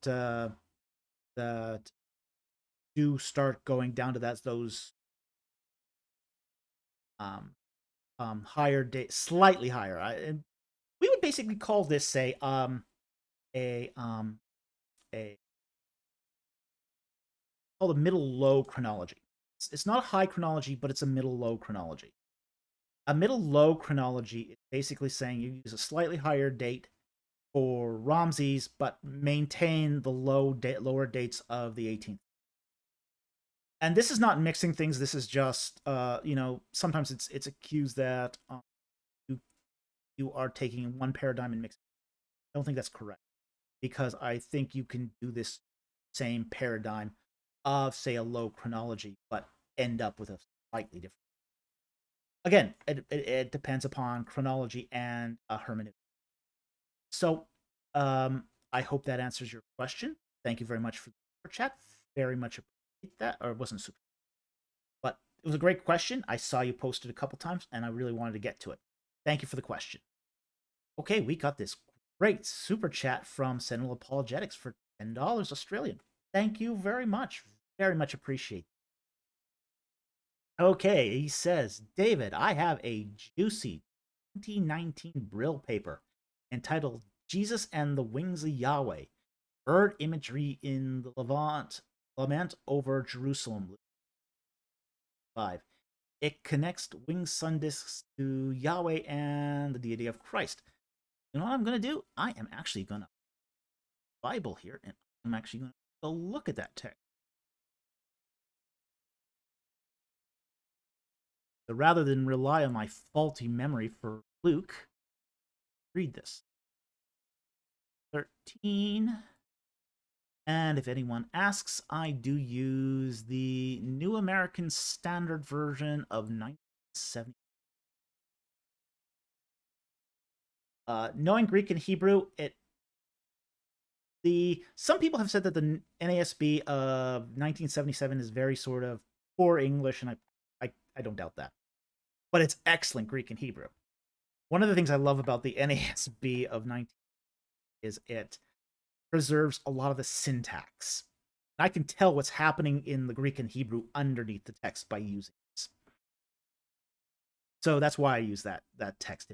that do start going down to those um higher date, slightly higher. And we would basically call this, say, a a called a middle low chronology. It's not a high chronology, but it's a middle low chronology. A middle low chronology is basically saying you use a slightly higher date for Ramses, but maintain the lower dates of the 18th. And this is not mixing things. This is just, sometimes it's accused that you you are taking one paradigm and mixing. I don't think that's correct, because I think you can do this same paradigm of, say, a low chronology, but end up with a slightly different. Again, it depends upon chronology and hermeneutic. So, I hope that answers your question. Thank you very much for the super chat. Very much appreciate that. Or it wasn't super, but it was a great question. I saw you posted a couple times, and I really wanted to get to it. Thank you for the question. Okay, we got this great super chat from Sentinel Apologetics for $10 Australian. Thank you very much. Very much appreciate. Okay, he says, David, I have a juicy 2019 Brill paper entitled Jesus and the Wings of Yahweh, Bird Imagery in the Lament over Jerusalem. 5. It connects winged sun discs to Yahweh and the deity of Christ. You know what I'm going to do? I am actually going to Bible here, and I'm actually going to go look at that text. So rather than rely on my faulty memory for Luke, read this. 13. And if anyone asks, I do use the New American Standard Version of 1970. Knowing Greek and Hebrew, some people have said that the NASB of 1977 is very sort of poor English, and I don't doubt that. But it's excellent Greek and Hebrew. One of the things I love about the NASB of 19 is it preserves a lot of the syntax. I can tell what's happening in the Greek and Hebrew underneath the text by using this. So that's why I use that text.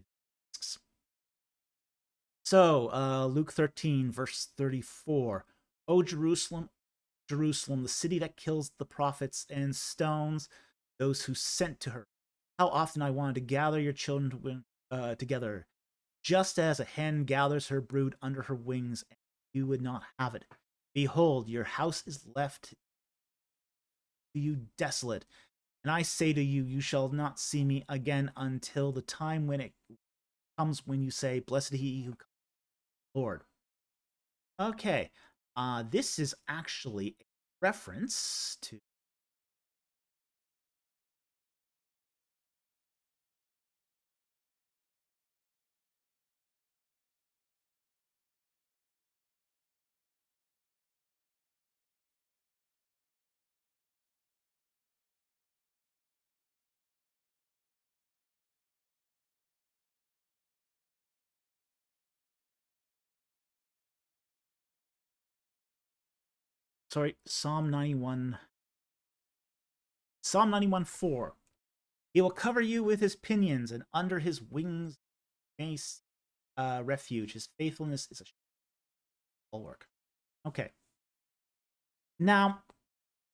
So Luke 13, verse 34. O Jerusalem, Jerusalem, the city that kills the prophets and stones those who sent to her. How often I wanted to gather your children together, just as a hen gathers her brood under her wings, and you would not have it. Behold, your house is left to you desolate. And I say to you, you shall not see me again until the time when it comes when you say, Blessed he who comes, Lord. Okay, this is actually a reference to Psalm 91. Psalm 91:4. He will cover you with his pinions, and under his wings may refuge. His faithfulness is a bulwark. Okay. Now,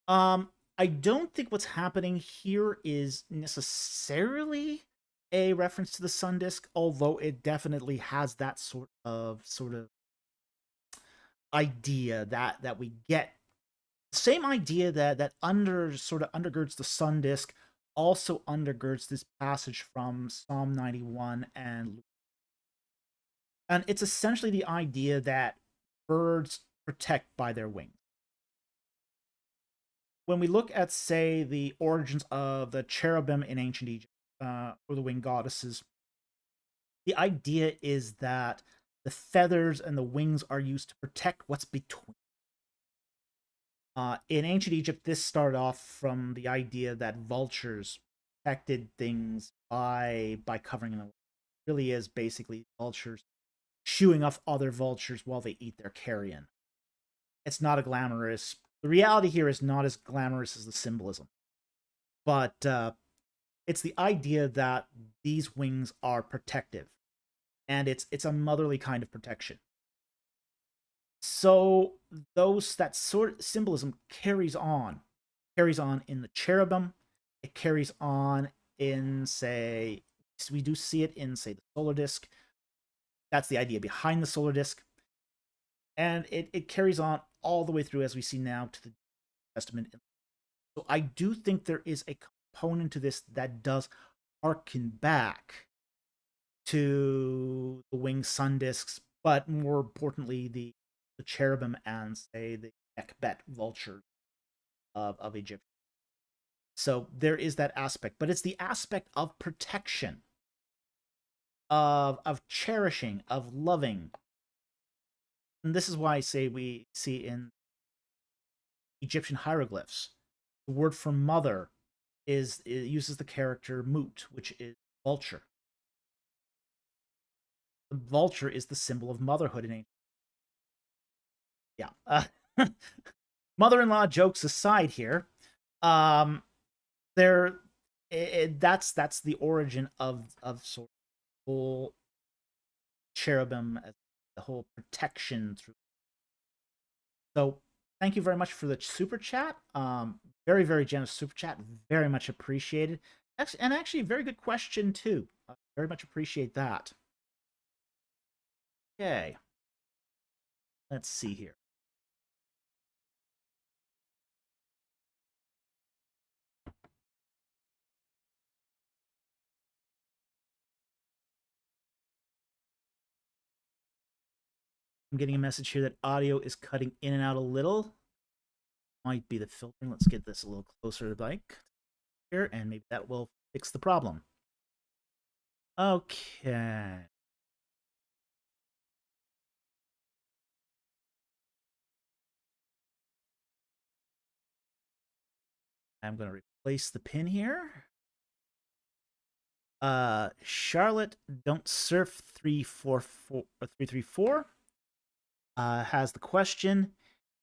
I don't think what's happening here is necessarily a reference to the sun disk, although it definitely has that sort of idea that we get. Same idea that undergirds the sun disk also undergirds this passage from Psalm 91 and it's essentially the idea that birds protect by their wings. When we look at, say, the origins of the cherubim in ancient Egypt, or the winged goddesses, the idea is that the feathers and the wings are used to protect what's between. In ancient Egypt, this started off from the idea that vultures protected things by covering them. It really is basically vultures shooing off other vultures while they eat their carrion. It's not a glamorous. The reality here is not as glamorous as the symbolism, but it's the idea that these wings are protective, and it's a motherly kind of protection. So that sort of symbolism carries on in the cherubim. It carries on in, say, we do see it in, say, the solar disk. That's the idea behind the solar disk. And it carries on all the way through, as we see now, to the New Testament. So I do think there is a component to this that does harken back to the winged sun discs, but more importantly, the cherubim and, say, the Ekbet vulture of Egypt. So there is that aspect, but it's the aspect of protection, of cherishing, of loving. And this is why I say we see in Egyptian hieroglyphs, the word for mother it uses the character mut, which is vulture. The vulture is the symbol of motherhood in ancient. Yeah. Mother-in-law jokes aside here, that's the origin of sort of whole cherubim, the whole protection through. So thank you very much for the super chat. Very, very generous super chat. Very much appreciated. And actually a very good question too. Very much appreciate that. Okay. Let's see here. I'm getting a message here that audio is cutting in and out a little. Might be the filtering. Let's get this a little closer to the mic here, and maybe that will fix the problem. Okay. I'm going to replace the pin here. Charlotte Don't Surf 334 has the question.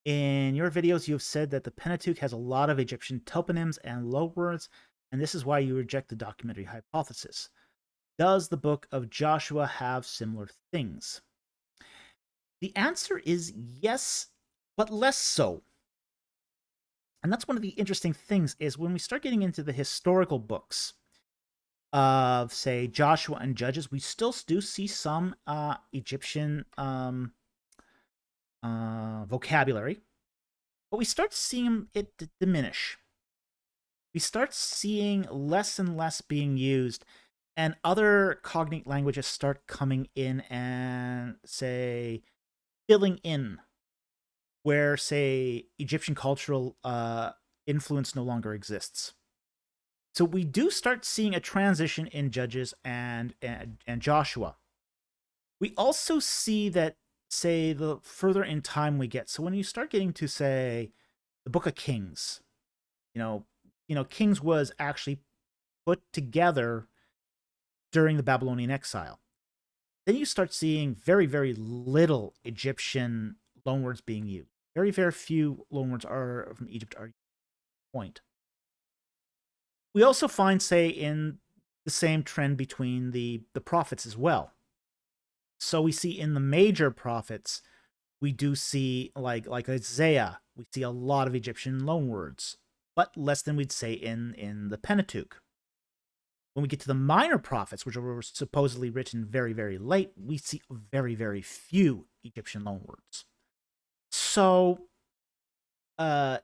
In your videos, you have said that the Pentateuch has a lot of Egyptian toponyms and loanwords, and this is why you reject the documentary hypothesis. Does the book of Joshua have similar things? The answer is yes, but less so. And that's one of the interesting things, is when we start getting into the historical books of, say, Joshua and Judges, we still do see some Egyptian vocabulary, but we start seeing it diminish. We start seeing less and less being used, and other cognate languages start coming in and, say, filling in where, say, Egyptian cultural influence no longer exists. So we do start seeing a transition in Judges and Joshua. We also see that, say, the further in time we get. So when you start getting to, say, the Book of Kings, Kings was actually put together during the Babylonian exile. Then you start seeing very, very little Egyptian loanwords being used. Very, very few loanwords are from Egypt are point. We also find, say, in the same trend between the prophets as well. So we see in the major prophets, we do see, like Isaiah, we see a lot of Egyptian loanwords, but less than we'd say in the Pentateuch. When we get to the minor prophets, which were supposedly written very, very late, we see very, very few Egyptian loanwords. So the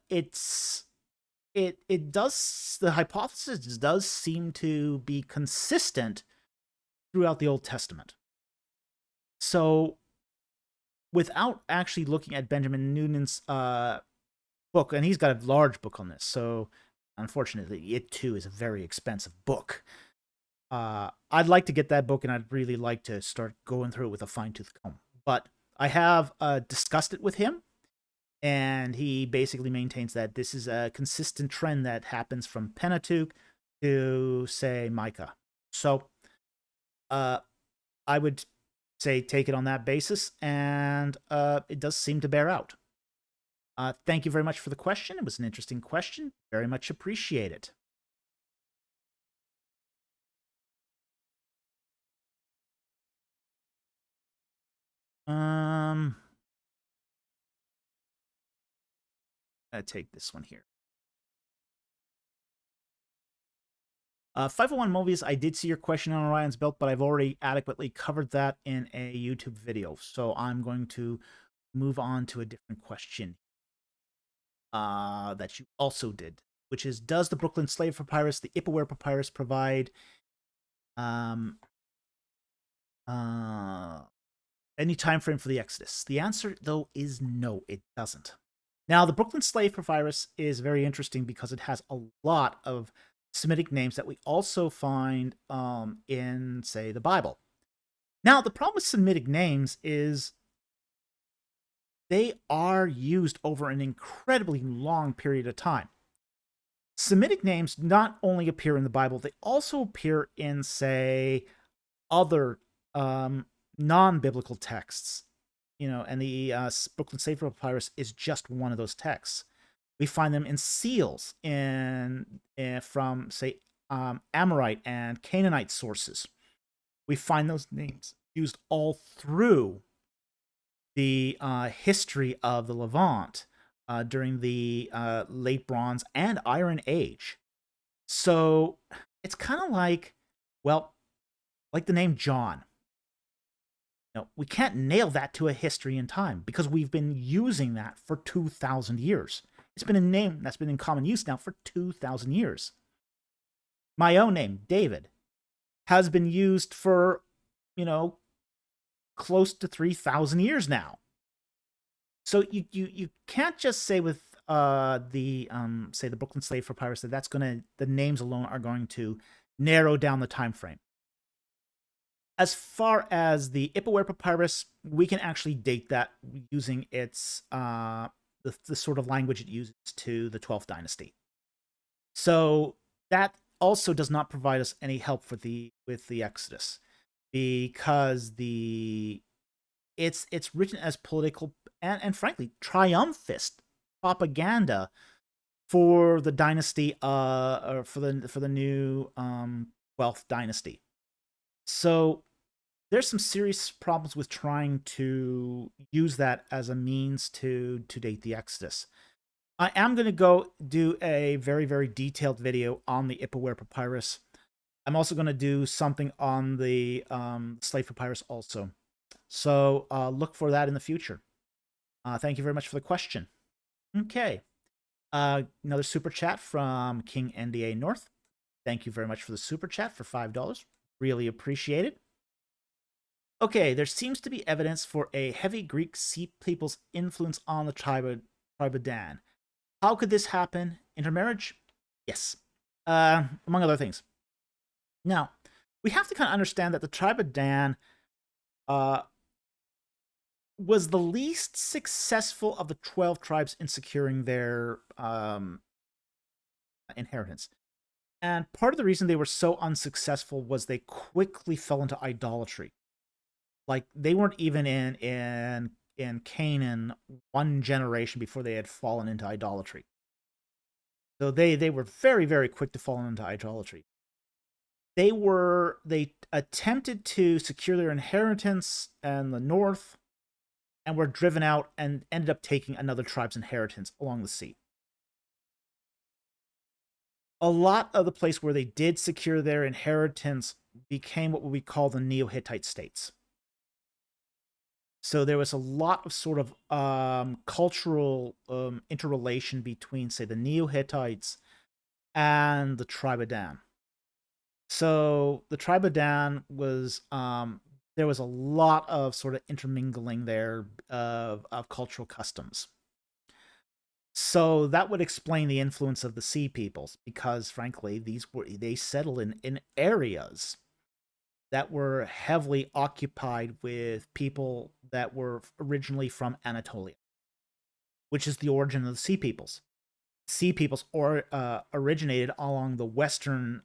hypothesis does seem to be consistent throughout the Old Testament. So without actually looking at Benjamin Noonan's book, and he's got a large book on this, so unfortunately it too is a very expensive book. I'd like to get that book, and I'd really like to start going through it with a fine-tooth comb. But I have discussed it with him, and he basically maintains that this is a consistent trend that happens from Pentateuch to, say, Micah. So I would say take it on that basis, and it does seem to bear out. Thank you very much for the question. It was an interesting question. Very much appreciate it. I'll take this one here. 501 Movies, I did see your question on Orion's Belt, but I've already adequately covered that in a YouTube video. So I'm going to move on to a different question that you also did, which is, does the Brooklyn Slave Papyrus, the Ipuwer Papyrus, provide any time frame for the Exodus? The answer, though, is no, it doesn't. Now, the Brooklyn Slave Papyrus is very interesting because it has a lot of Semitic names that we also find in, say, the Bible. Now, the problem with Semitic names is they are used over an incredibly long period of time. Semitic names not only appear in the Bible, they also appear in, say, other non-biblical texts. You know, and the Brooklyn Slave Papyrus is just one of those texts. We find them in seals from, say, Amorite and Canaanite sources. We find those names used all through the history of the Levant during the Late Bronze and Iron Age. So it's kind of like, well, like the name John. No, we can't nail that to a history in time because we've been using that for 2,000 years. It's been a name that's been in common use now for 2,000 years. My own name, David, has been used for, close to 3,000 years now. So you can't just say with the Brooklyn Slave Papyrus that the names alone are going to narrow down the time frame. As far as the Ipuwer Papyrus, we can actually date that using its the sort of language it uses to the 12th dynasty. So that also does not provide us any help with the Exodus, because it's written as political and frankly triumphist propaganda for the dynasty or for the new 12th dynasty. So there's some serious problems with trying to use that as a means to date the Exodus. I am going to go do a very, very detailed video on the Ipuwer Papyrus. I'm also going to do something on the Slave Papyrus also. So look for that in the future. Thank you very much for the question. Okay. Another super chat from King NDA North. Thank you very much for the super chat for $5. Really appreciate it. Okay, there seems to be evidence for a heavy Greek Sea people's influence on the tribe of Dan. How could this happen? Intermarriage? Yes. Among other things. Now, we have to kind of understand that the tribe of Dan was the least successful of the 12 tribes in securing their inheritance. And part of the reason they were so unsuccessful was they quickly fell into idolatry. Like, they weren't even in Canaan one generation before they had fallen into idolatry. So they were very, very quick to fall into idolatry. They attempted to secure their inheritance in the north and were driven out and ended up taking another tribe's inheritance along the sea. A lot of the place where they did secure their inheritance became what we call the Neo-Hittite states. So there was a lot of sort of cultural interrelation between, say, the Neo-Hittites and the tribe of Dan. So the tribe of Dan was, there was a lot of sort of intermingling there of cultural customs. So that would explain the influence of the Sea peoples, because frankly, they settled in areas that were heavily occupied with people that were originally from Anatolia, which is the origin of the Sea peoples. Sea peoples originated along the western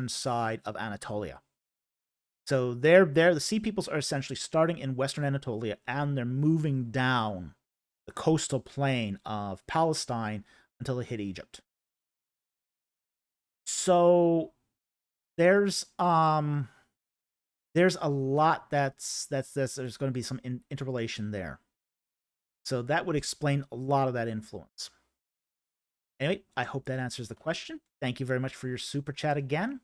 side of Anatolia. So the Sea Peoples are essentially starting in Western Anatolia, and they're moving down the coastal plain of Palestine until they hit Egypt. So there's a lot that's there's going to be some interrelation there. So that would explain a lot of that influence. Anyway, I hope that answers the question. Thank you very much for your super chat again.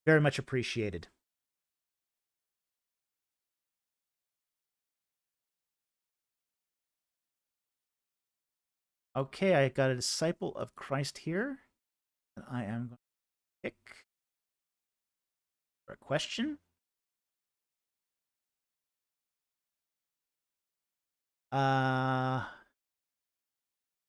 Very much appreciated. Okay, I got a disciple of Christ here. I am going to pick for a question.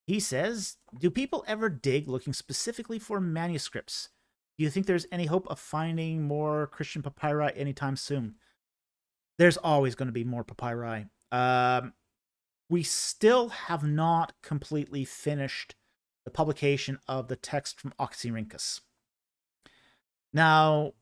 He says, do people ever dig looking specifically for manuscripts? Do you think there's any hope of finding more Christian papyri anytime soon? There's always going to be more papyri. We still have not completely finished the publication of the text from Oxyrhynchus. Now,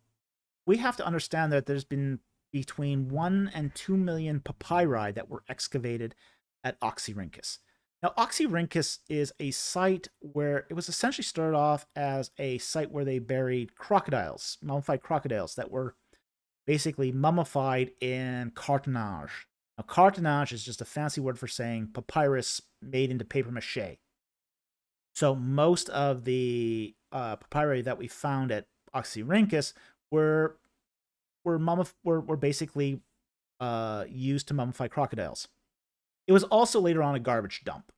we have to understand that there's been between 1 and 2 million papyri that were excavated at Oxyrhynchus. Now, Oxyrhynchus is a site where it was essentially started off as a site where they buried crocodiles, mummified crocodiles that were basically mummified in cartonnage. Now, cartonnage is just a fancy word for saying papyrus made into paper mache. So most of the papyri that we found at Oxyrhynchus were basically used to mummify crocodiles. It was also later on a garbage dump.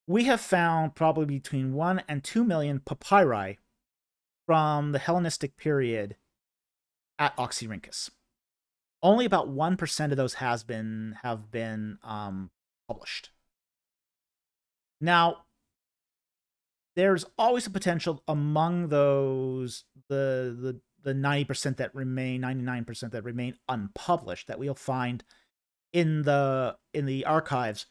We have found probably between 1 and 2 million papyri from the Hellenistic period at Oxyrhynchus. Only about 1% of those have been published. Now, there's always a potential among those the 90% that remain, 99% that remain unpublished, that we'll find in the archives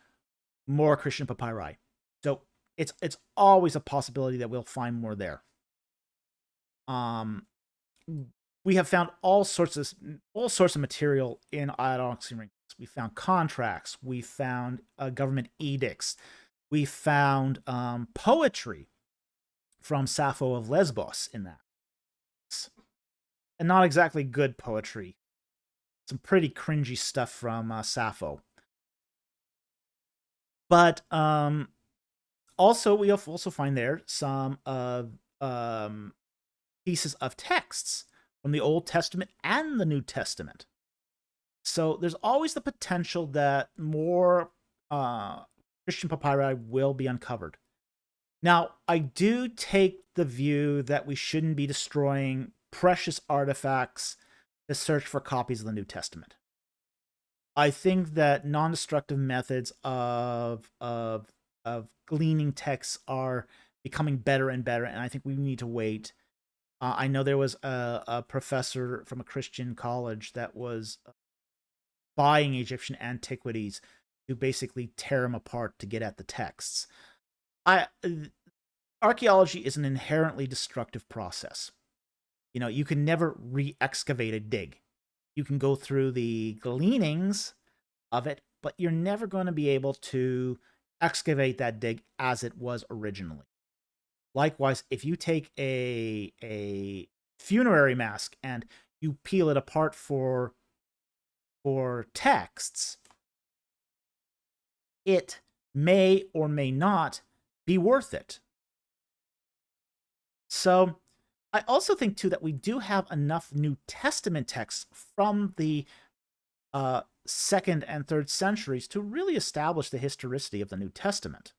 more Christian papyri. So it's always a possibility that we'll find more there. We have found all sorts of material in Oxyrhynchus. We found contracts. We found government edicts. We found poetry from Sappho of Lesbos in that, and not exactly good poetry. Some pretty cringy stuff from Sappho. But also, we also find there some pieces of texts from the Old Testament and the New Testament. So there's always the potential that more Christian papyri will be uncovered. Now, I do take the view that we shouldn't be destroying precious artifacts to search for copies of the New Testament. I think that non-destructive methods of gleaning texts are becoming better and better, and I think we need to wait. I know there was a professor from a Christian college that was buying Egyptian antiquities to basically tear them apart to get at the texts. Archaeology is an inherently destructive process. You know, you can never re-excavate a dig. You can go through the gleanings of it, but you're never going to be able to excavate that dig as it was originally. Likewise, if you take a funerary mask and you peel it apart for texts, it may or may not be worth it. So I also think, too, that we do have enough New Testament texts from the 2nd and 3rd centuries to really establish the historicity of the New Testament.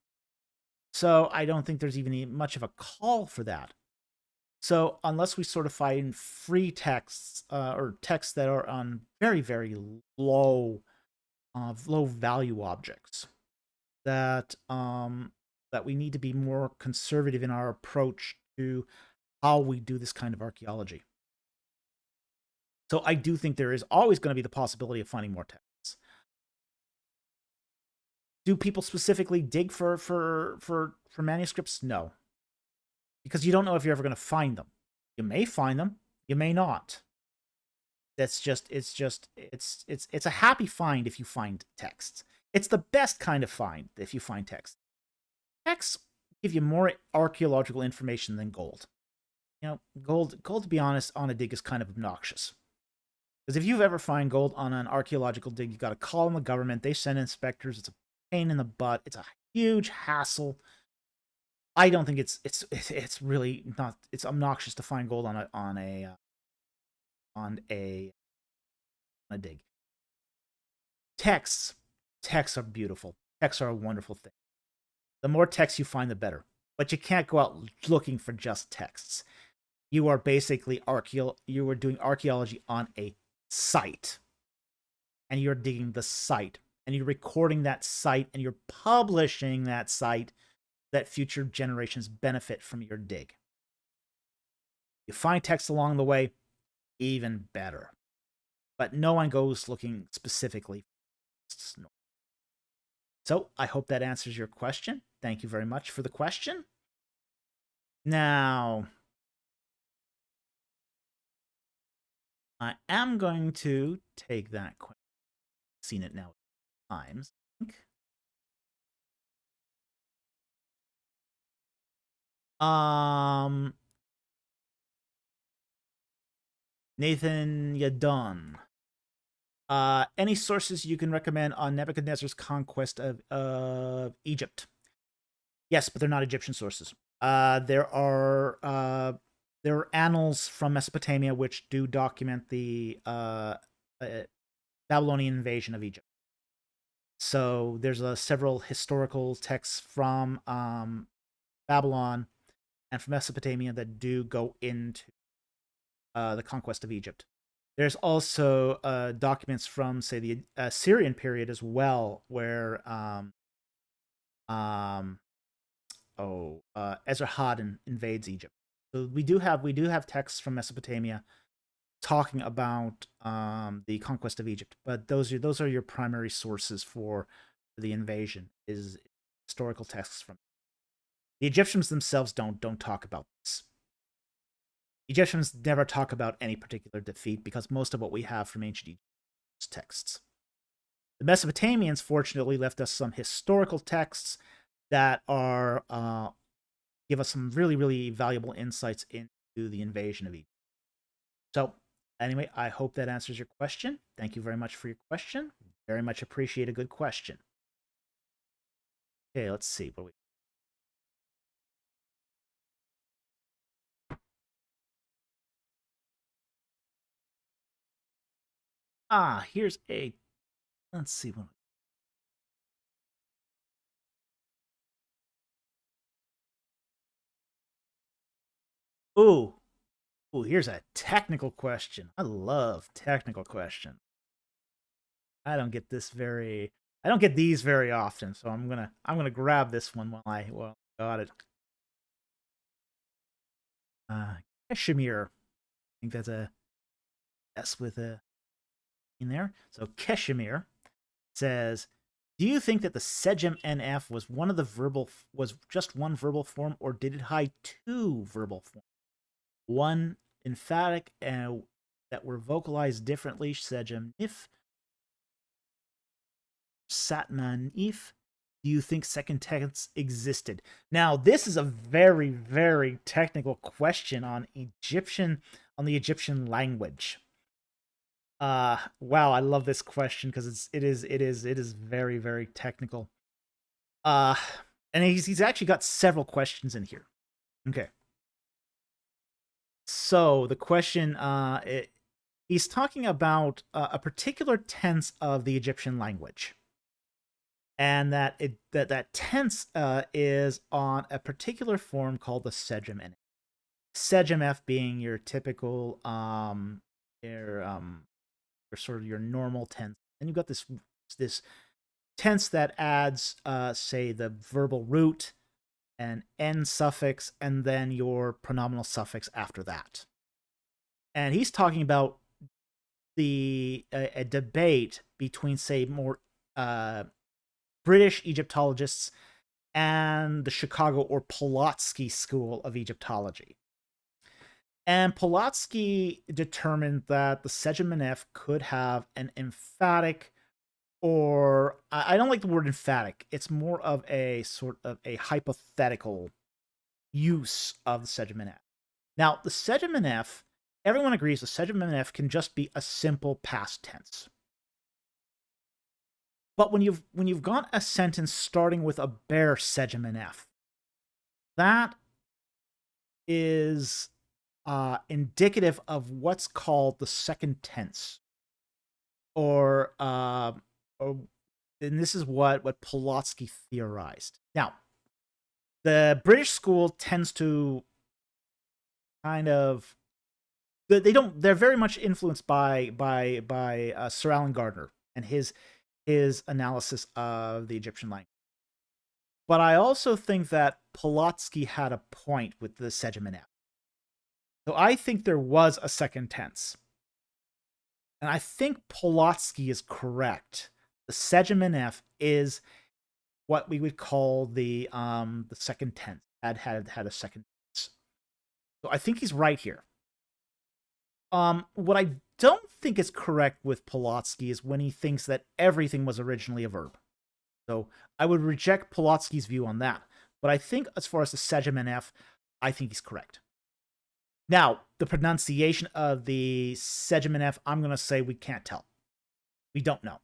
So I don't think there's even much of a call for that. So unless we sort of find free texts or texts that are on very, very low value objects, that we need to be more conservative in our approach to how we do this kind of archaeology. So I do think there is always going to be the possibility of finding more texts. Do people specifically dig for manuscripts? No. Because you don't know if you're ever going to find them. You may find them. You may not. It's a happy find if you find texts. It's the best kind of find if you find text. Texts give you more archaeological information than gold. You know, gold to be honest, on a dig is kind of obnoxious. Because if you've ever find gold on an archaeological dig, you got to call in the government. They send inspectors. It's a pain in the butt. It's a huge hassle. I don't think it's really not. It's obnoxious to find gold on a dig. Texts are beautiful. Texts are a wonderful thing. The more texts you find, the better. But you can't go out looking for just texts. You are basically you are doing archaeology on a site, and you're digging the site, and you're recording that site, and you're publishing that site, that future generations benefit from your dig. You find text along the way, even better. But no one goes looking specifically. So I hope that answers your question. Thank you very much for the question. Now, I am going to take that question. I've seen it now times. Nathan Yadon. Any sources you can recommend on Nebuchadnezzar's conquest of Egypt? Yes, but they're not Egyptian sources. There are annals from Mesopotamia which do document the Babylonian invasion of Egypt. So there's several historical texts from Babylon and from Mesopotamia that do go into the conquest of Egypt. There's also documents from, say, the Assyrian period as well, where Esarhaddon invades Egypt. So we do have texts from Mesopotamia talking about the conquest of Egypt, but those are your primary sources for the invasion, is historical texts from the Egyptians themselves. Don't talk about this. Egyptians never talk about any particular defeat because most of what we have from ancient Egypt is texts. The Mesopotamians, fortunately, left us some historical texts that are give us some really, really valuable insights into the invasion of Egypt. So, anyway, I hope that answers your question. Thank you very much for your question. Very much appreciate a good question. Okay, let's see. What here's a. Let's see what. Ooh, here's a technical question. I love technical questions. I don't get these very often, so I'm gonna grab this one while I got it. Keshmir. I think that's a S with a in there. So Keshmir says, do you think that the sdjmn-f was just one verbal form, or did it hide two verbal forms? One emphatic and that were vocalized differently, sdjm-n-if, satman-if. Do you think second tense existed? Now, this is a very, very technical question on the Egyptian language. Wow, I love this question because it is very, very technical. And he's actually got several questions in here. Okay. So the question, he's talking about a particular tense of the Egyptian language, and that tense is on a particular form called the sdjm-n-f. Sdjm-f being your typical your sort of your normal tense, and you've got this tense that adds say the verbal root, an n suffix, and then your pronominal suffix after that. And he's talking about a debate between, say, more British Egyptologists and the Chicago or Pulaski school of Egyptology. And Pulaski determined that the sdjmn-f could have an emphatic, or I don't like the word emphatic. It's more of a sort of a hypothetical use of the sdjmn-f. Now, the sdjmn-f, everyone agrees the sdjmn-f can just be a simple past tense. But when you've got a sentence starting with a bare sdjmn-f, that is indicative of what's called the second tense, or and this is what Pulaski theorized. Now, the British school tends to kind of they're very much influenced by Sir Alan Gardner and his analysis of the Egyptian language. But I also think that Pulaski had a point with the sdjmn-f. So I think there was a second tense. And I think Pulaski is correct. The sdjmn-f is what we would call the second tense. Had a second tense. So I think he's right here. What I don't think is correct with Pulaski is when he thinks that everything was originally a verb. So I would reject Pulaski's view on that. But I think as far as the sdjmn-f, I think he's correct. Now, the pronunciation of the sdjmn-f, I'm going to say we can't tell. We don't know.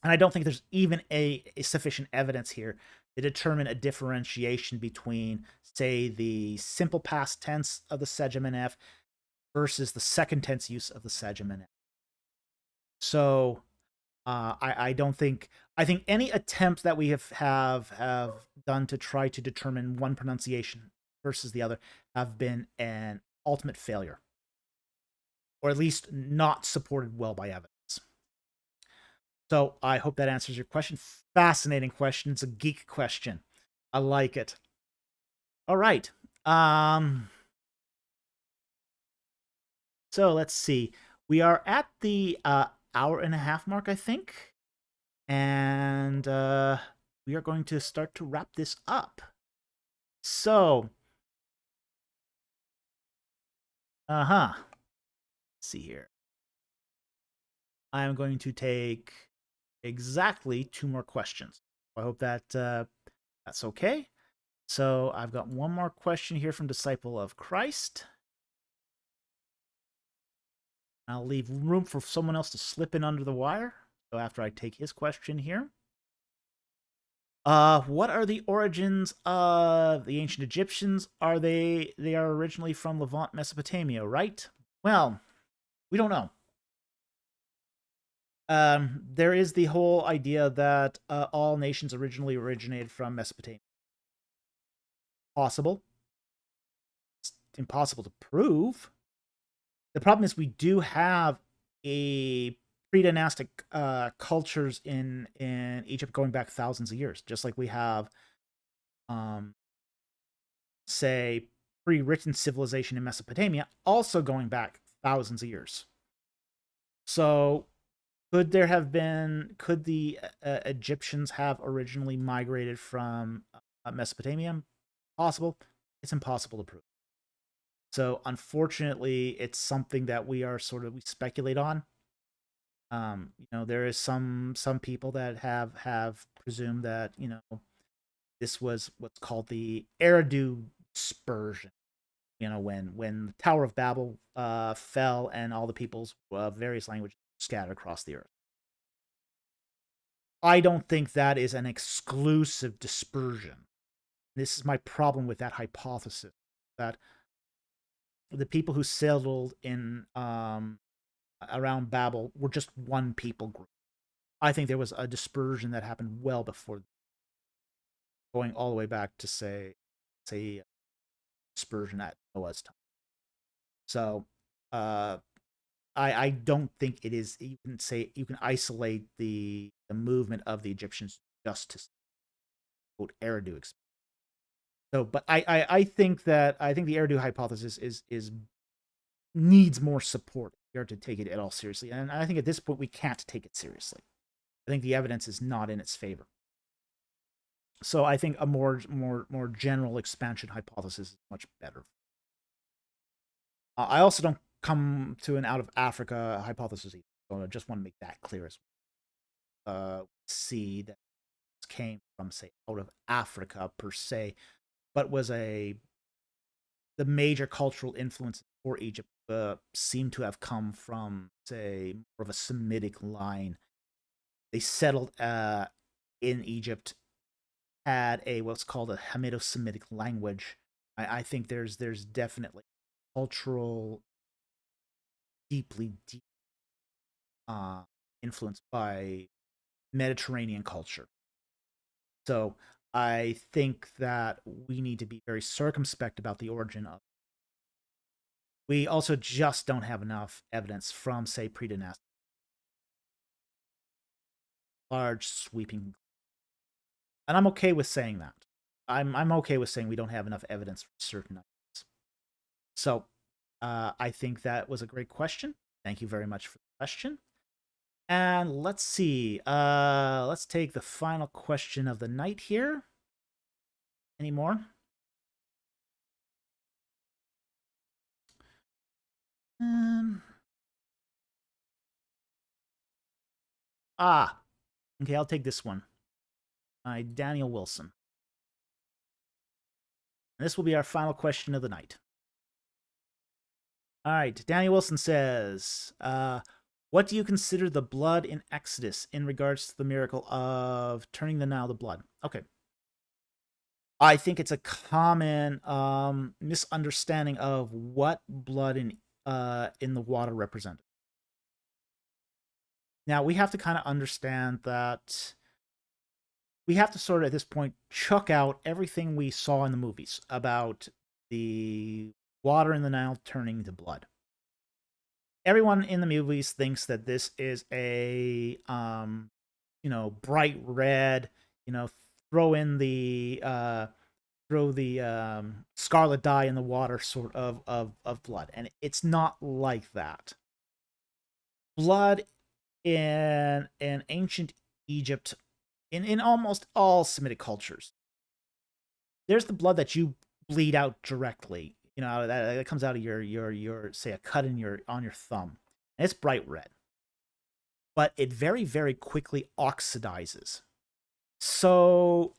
And I don't think there's even a sufficient evidence here to determine a differentiation between, say, the simple past tense of the sdjmn-f versus the second tense use of the sdjmn-f. So I don't think, I think any attempt that we have done to try to determine one pronunciation versus the other have been an ultimate failure, or at least not supported well by evidence. So I hope that answers your question. Fascinating question. It's a geek question. I like it. All right. So let's see. We are at the hour and a half mark, I think. And we are going to start to wrap this up. So, let's see here. I am going to take exactly 2 more questions. I hope that that's okay. So I've got one more question here from Disciple of Christ. I'll leave room for someone else to slip in under the wire. So after I take his question here. What are the origins of the ancient Egyptians? They are originally from Levant, Mesopotamia, right? Well, we don't know. There is the whole idea that all nations originally originated from Mesopotamia. Possible. It's impossible to prove. The problem is we do have a pre-dynastic cultures in Egypt going back thousands of years, just like we have, say, pre-written civilization in Mesopotamia, also going back thousands of years. So could the Egyptians have originally migrated from Mesopotamia? Possible. It's impossible to prove. So unfortunately, it's something that we speculate on. There is some people that have presumed that, this was what's called the Eridu dispersion. When the Tower of Babel fell and all the peoples of various languages scattered across the earth. I don't think that is an exclusive dispersion. This is my problem with that hypothesis, that the people who settled in around Babel were just one people group. I think there was a dispersion that happened well before, going all the way back to say dispersion at Noah's time. So I don't think it is, you can isolate the movement of the Egyptians just to quote Eridu. So, but I think the Eridu hypothesis is needs more support here to take it at all seriously, and I think at this point we can't take it seriously. I think the evidence is not in its favor. So I think a more general expansion hypothesis is much better. I also don't come to an out of Africa hypothesis either. So I just want to make that clear as well. See that came from, say, out of Africa per se, but was the major cultural influence for Egypt seem to have come from, say, more of a Semitic line. They settled in Egypt, had a what's called a Hamido-Semitic language. I think there's definitely cultural, deep uh, influenced by Mediterranean culture. So I think that we need to be very circumspect about the origin of. We also just don't have enough evidence from, say, pre-dynastic, large sweeping, and I'm okay with saying that. I'm okay with saying we don't have enough evidence for certain items. So I think that was a great question. Thank you very much for the question. And let's see. Let's take the final question of the night here. Any more? Um, okay, I'll take this one. Daniel Wilson. And this will be our final question of the night. All right, Daniel Wilson says, what do you consider the blood in Exodus in regards to the miracle of turning the Nile to blood? Okay. I think it's a common misunderstanding of what blood in the water represented. Now, we have to kind of understand that we have to sort of, at this point, chuck out everything we saw in the movies about the water in the Nile turning to blood. Everyone in the movies thinks that this is a, bright red, throw in the, scarlet dye in the water sort of blood. And it's not like that. Blood in ancient Egypt, in almost all Semitic cultures, there's the blood that you bleed out directly. That comes out of your say a cut on your thumb, and it's bright red, but it very very quickly oxidizes. So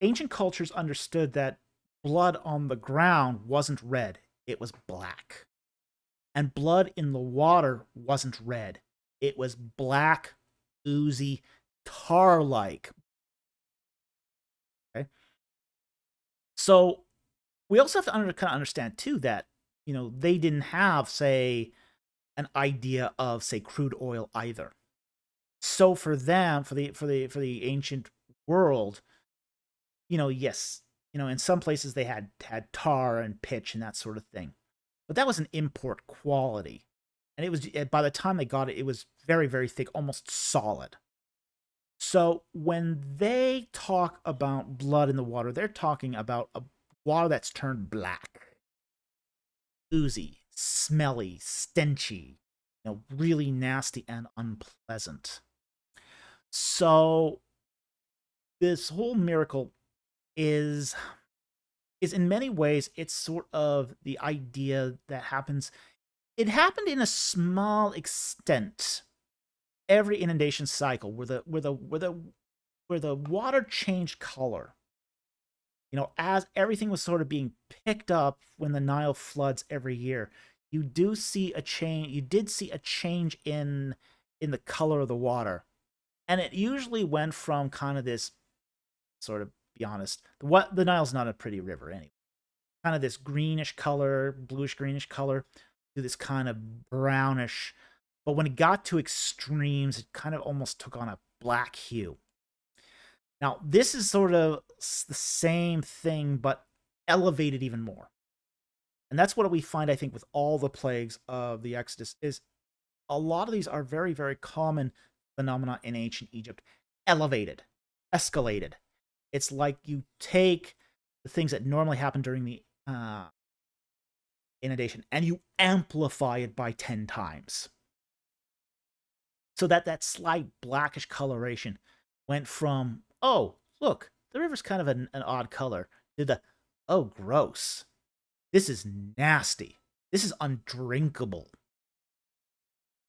ancient cultures understood that blood on the ground wasn't red, it was black, and blood in the water wasn't red, it was black, oozy, tar-like. Okay, so we also have to kind of understand too that they didn't have, say, an idea of, say, crude oil either. So for them, for the ancient world, yes, in some places they had tar and pitch and that sort of thing, but that was an import quality, and it was, by the time they got it, it was very very thick, almost solid. So when they talk about blood in the water, they're talking about a water that's turned black, oozy, smelly, stenchy, really nasty and unpleasant. So this whole miracle is in many ways, it's sort of the idea that happens. It happened in a small extent every inundation cycle where the water changed color. As everything was sort of being picked up when the Nile floods every year, you did see a change in the color of the water. And it usually went from kind of this sort of, be honest, the Nile's not a pretty river anyway. Kind of this greenish color, bluish greenish color, to this kind of brownish. But when it got to extremes, it kind of almost took on a black hue. Now, this is sort of the same thing, but elevated even more. And that's what we find, I think, with all the plagues of the Exodus, is a lot of these are very, very common phenomena in ancient Egypt. Elevated, escalated. It's like you take the things that normally happen during the inundation and you amplify it by 10 times. So that slight blackish coloration went from, oh, look, the river's kind of an odd color, to the, oh, gross, this is nasty. This is undrinkable.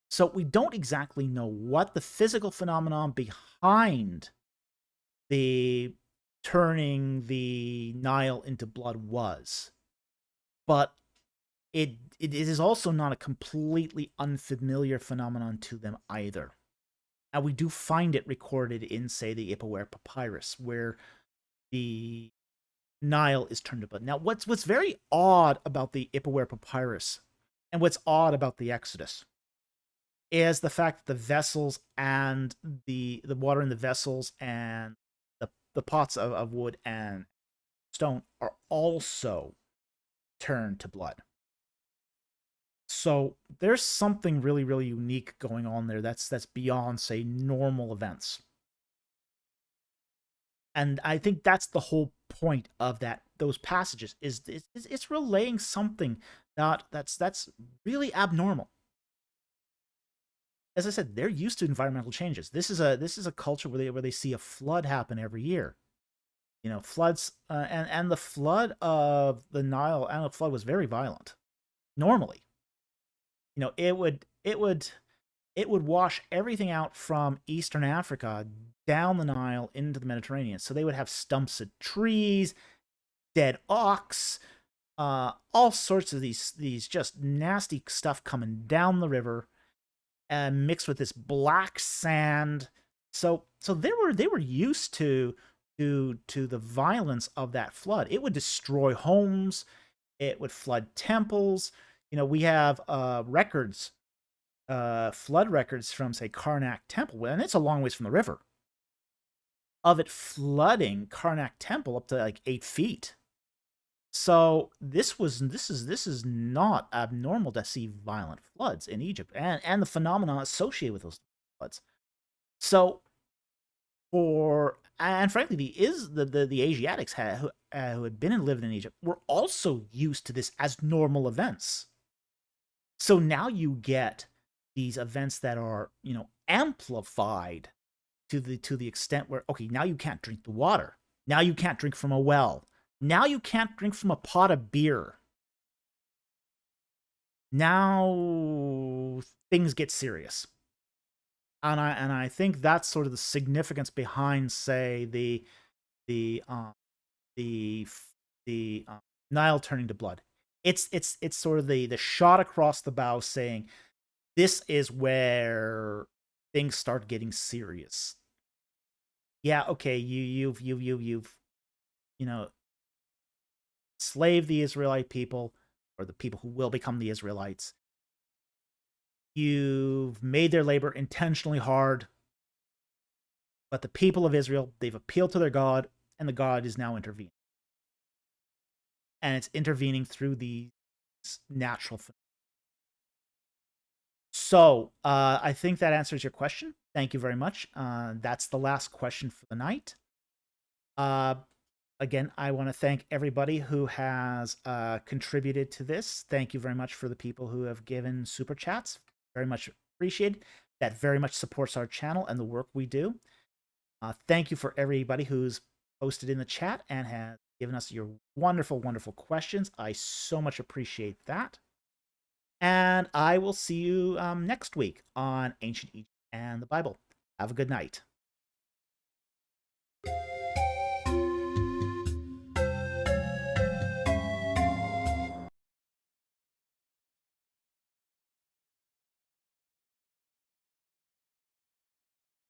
So we don't exactly know what the physical phenomenon behind the turning the Nile into blood was. But it is also not a completely unfamiliar phenomenon to them either. And we do find it recorded in, say, the Ipuwer Papyrus, where the Nile is turned to blood. Now, what's very odd about the Ipuwer Papyrus, and what's odd about the Exodus, is the fact that the vessels and the water in the vessels and the pots of wood and stone are also turned to blood. So there's something really, really unique going on there that's beyond, say, normal events. And I think that's the whole point of those passages is it's relaying something that's really abnormal. As I said, they're used to environmental changes. This is a culture where they see a flood happen every year. Floods, and the flood of the Nile and the flood was very violent. Normally, it would wash everything out from Eastern Africa down the Nile into the Mediterranean. So they would have stumps of trees, dead ox, all sorts of these just nasty stuff coming down the river, and mixed with this black sand. So they were used to the violence of that flood. It would destroy homes. It would flood temples. We have records, flood records from, say, Karnak Temple, and it's a long ways from the river, of it flooding Karnak Temple up to like 8 feet. So this is not abnormal to see violent floods in Egypt and the phenomena associated with those floods. So frankly, the Asiatics who had been and lived in Egypt were also used to this as normal events. So now you get these events that are, amplified to the extent where, okay, now you can't drink the water. Now you can't drink from a well. Now you can't drink from a pot of beer. Now things get serious. And I think that's sort of the significance behind, say, the Nile turning to blood. It's sort of the shot across the bow saying, this is where things start getting serious. Yeah, okay, you've enslaved the Israelite people, or the people who will become the Israelites. You've made their labor intentionally hard. But the people of Israel, they've appealed to their God, and the God is now intervening. And it's intervening through these natural phenomena. So I think that answers your question. Thank you very much. That's the last question for the night. Again, I want to thank everybody who has contributed to this. Thank you very much for the people who have given super chats. Very much appreciated. That very much supports our channel and the work we do. Thank you for everybody who's posted in the chat and has given us your wonderful, wonderful questions. I so much appreciate that. And I will see you next week on Ancient Egypt and the Bible. Have a good night.